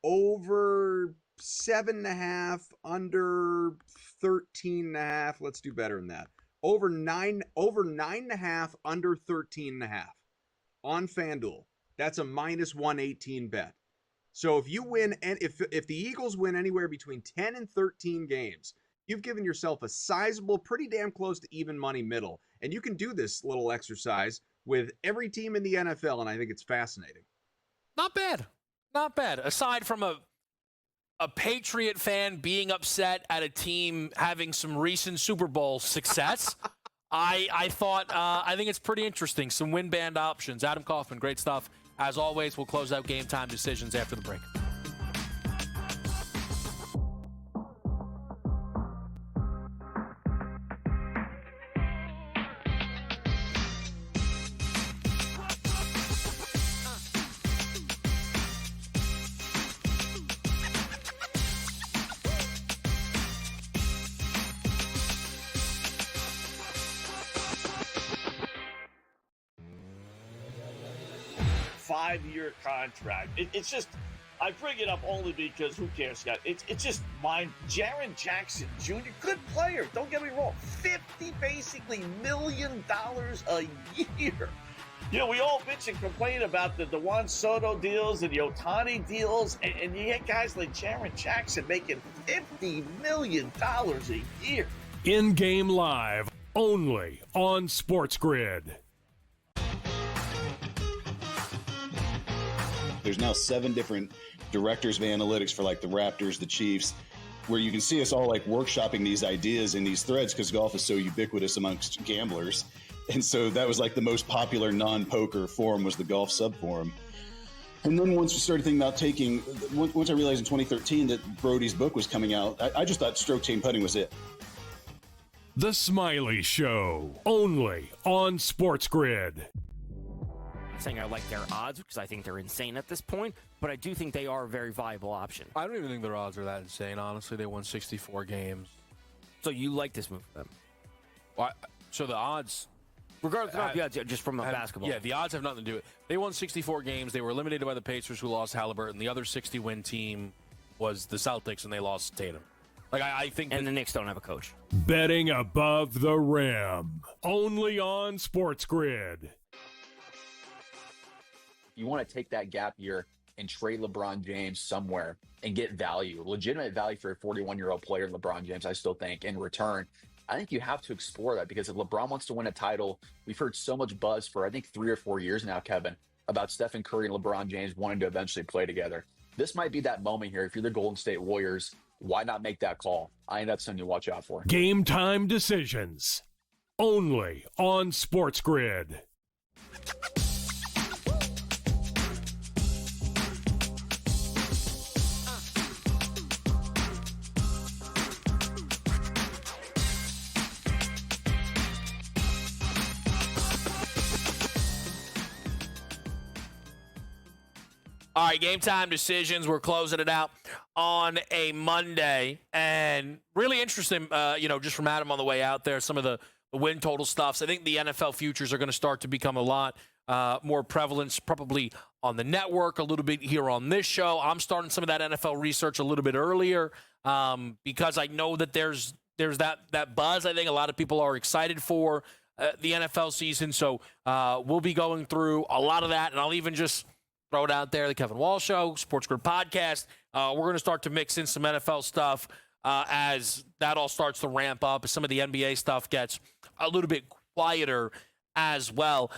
over 7.5, under 13.5. Let's do better than that. Over 9.5, under 13.5 on FanDuel. That's a minus 118 bet. So if you win, and if the Eagles win anywhere between 10 and 13 games, you've given yourself a sizable, pretty damn close to even money middle. And you can do this little exercise with every team in the NFL, and I think it's fascinating. Not bad. Not bad. Aside from a Patriot fan being upset at a team having some recent Super Bowl success, I think it's pretty interesting. Some win band options. Adam Kaufman, great stuff. As always, we'll close out Game Time decisions after the break. Five-year contract. It's just, I bring it up only because who cares, Scott? It's just mine. Jaren Jackson Jr., good player. Don't get me wrong. $50 million a year. You know, we all bitch and complain about the Juan Soto deals and the Ohtani deals, and you get guys like Jaren Jackson making $50 million a year. In-game live, only on SportsGrid. There's now 7 different directors of analytics for like the Raptors, the Chiefs, where you can see us all like workshopping these ideas in these threads because golf is so ubiquitous amongst gamblers. And so that was like the most popular non-poker forum was the golf subforum. And then once we started thinking about once I realized in 2013 that Brody's book was coming out, I just thought stroke chain putting was it. The Smiley Show, only on SportsGrid. Saying I like their odds because I think they're insane at this point, but I do think they are a very viable option. I don't even think their odds are that insane, honestly. They won 64 games. So you like this move for them? Well, so the odds... Regardless of the odds, just from basketball. Yeah, the odds have nothing to do with it. They won 64 games. They were eliminated by the Pacers, who lost Halliburton. The other 60-win team was the Celtics, and they lost Tatum. I think... And the Knicks don't have a coach. Betting above the rim, only on SportsGrid. You want to take that gap year and trade LeBron James somewhere and get value, legitimate value for a 41-year-old player, LeBron James, I still think, in return. I think you have to explore that because if LeBron wants to win a title, we've heard so much buzz for, I think, 3 or 4 years now, Kevin, about Stephen Curry and LeBron James wanting to eventually play together. This might be that moment here. If you're the Golden State Warriors, why not make that call? I think that's something to watch out for. Game Time decisions, only on SportsGrid. All right, Game Time decisions. We're closing it out on a Monday. And really interesting, just from Adam on the way out there, some of the win total stuffs. I think the NFL futures are going to start to become a lot more prevalent, probably on the network, a little bit here on this show. I'm starting some of that NFL research a little bit earlier because I know that there's there's that buzz. I think a lot of people are excited for the NFL season. So we'll be going through a lot of that, and I'll even just throw it out there. The Kevin Walsh Show, SportsGrid podcast. We're going to start to mix in some NFL stuff as that all starts to ramp up, as some of the NBA stuff gets a little bit quieter as well.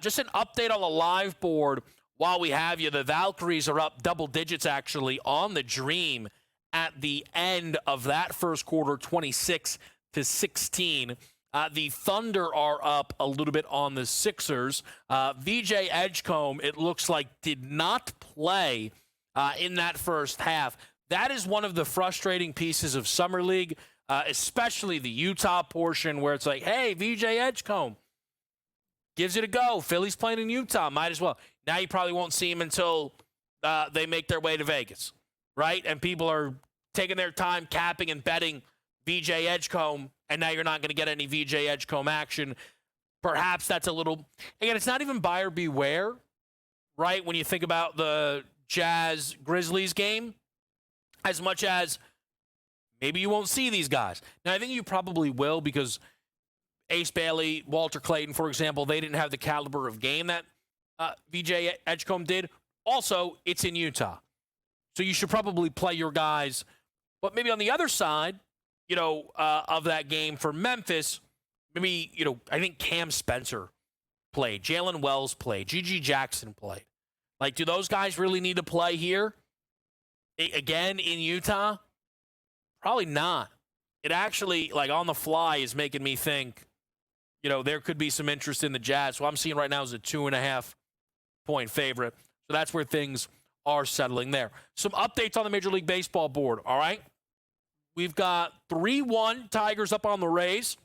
Just an update on the live board while we have you. The Valkyries are up double digits, actually, on the Dream at the end of that first quarter, 26-16. The Thunder are up a little bit on the Sixers. VJ Edgecombe, it looks like, did not play in that first half. That is one of the frustrating pieces of Summer League, especially the Utah portion, where it's like, hey, VJ Edgecombe gives it a go. Philly's playing in Utah. Might as well. Now you probably won't see him until they make their way to Vegas, right? And people are taking their time capping and betting VJ Edgecombe, and now you're not going to get any VJ Edgecombe action. Perhaps that's a little... Again, it's not even buyer beware, right, when you think about the Jazz-Grizzlies game, as much as maybe you won't see these guys. Now, I think you probably will, because Ace Bailey, Walter Clayton, for example, they didn't have the caliber of game that VJ Edgecombe did. Also, it's in Utah. So you should probably play your guys. But maybe on the other side, of that game for Memphis, maybe, I think Cam Spencer played. Jalen Wells played. G.G. Jackson played. Like, do those guys really need to play here? Again, in Utah? Probably not. It actually, like, on the fly is making me think, there could be some interest in the Jazz. So I'm seeing right now is a 2.5-point favorite. So that's where things are settling there. Some updates on the Major League Baseball board, all right? We've got 3-1 Tigers up on the Rays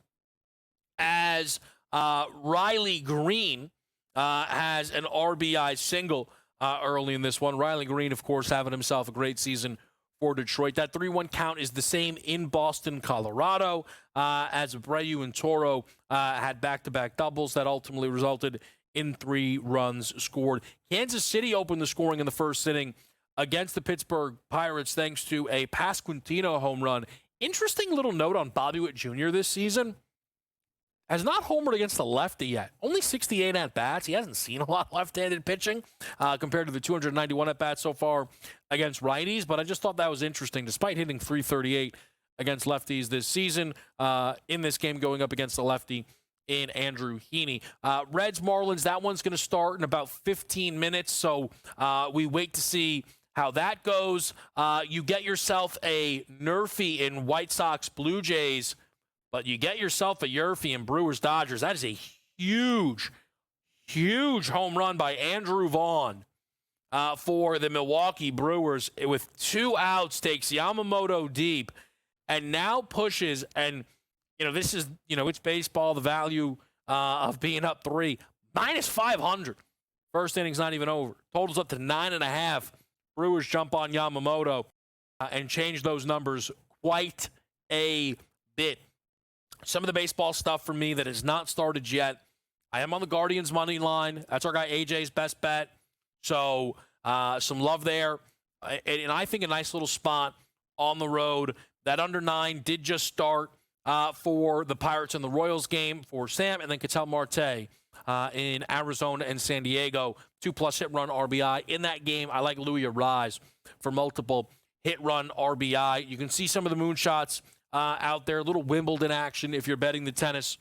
as Riley Green has an RBI single early in this one. Riley Green, of course, having himself a great season for Detroit. That 3-1 count is the same in Boston, Colorado, as Abreu and Toro had back-to-back doubles that ultimately resulted in 3 runs scored. Kansas City opened the scoring in the first inning against the Pittsburgh Pirates thanks to a Pasquantino home run. Interesting little note on Bobby Witt Jr. this season. Has not homered against the lefty yet. Only 68 at-bats. He hasn't seen a lot of left-handed pitching compared to the 291 at-bats so far against righties, but I just thought that was interesting. Despite hitting .338 against lefties this season, in this game going up against the lefty in Andrew Heaney. Reds, Marlins, that one's going to start in about 15 minutes, so we wait to see how that goes. You get yourself a Nerfy in White Sox, Blue Jays, but you get yourself a Yerfy in Brewers, Dodgers. That is a huge, huge home run by Andrew Vaughn for the Milwaukee Brewers. With 2 outs, takes Yamamoto deep, and now pushes, and, this is, it's baseball, the value of being up 3. -500. First inning's not even over. Totals up to 9.5. Brewers jump on Yamamoto and change those numbers quite a bit. Some of the baseball stuff for me that has not started yet. I am on the Guardians money line. That's our guy AJ's best bet. So some love there. And I think a nice little spot on the road. That under 9 did just start for the Pirates and the Royals game for Sam, and then Ketel Marte in Arizona and San Diego. 2+ hit run RBI in that game. I like Louis Arise for multiple hit run RBI. You can see some of the moonshots out there. A little Wimbledon action if you're betting the tennis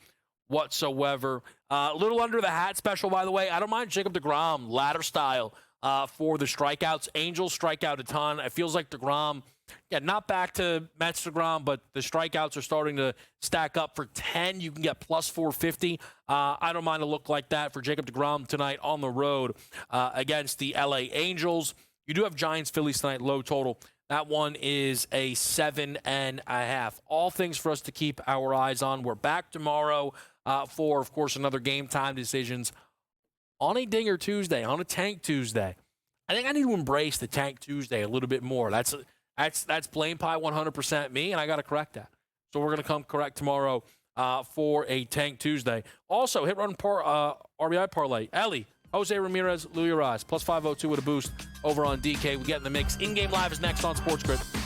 whatsoever. A little under the hat special, by the way. I don't mind Jacob deGrom, ladder style for the strikeouts. Angels strike out a ton. It feels like deGrom, not back to Mets deGrom, but the strikeouts are starting to stack up. For 10, you can get plus 450. I don't mind a look like that for Jacob deGrom tonight on the road against the LA Angels. You do have Giants, Phillies tonight, low total. That one is a 7.5. All things for us to keep our eyes on. We're back tomorrow for, of course, another Game Time Decisions on a Dinger Tuesday, on a Tank Tuesday. I think I need to embrace the Tank Tuesday a little bit more. That's Blame Pie 100% me, and I got to correct that. So we're going to come correct tomorrow for a Tank Tuesday. Also, hit run RBI parlay. Ellie, Jose Ramirez, Louis Arise, plus 502 with a boost over on DK. We get in the mix. In-game live is next on SportsGrid.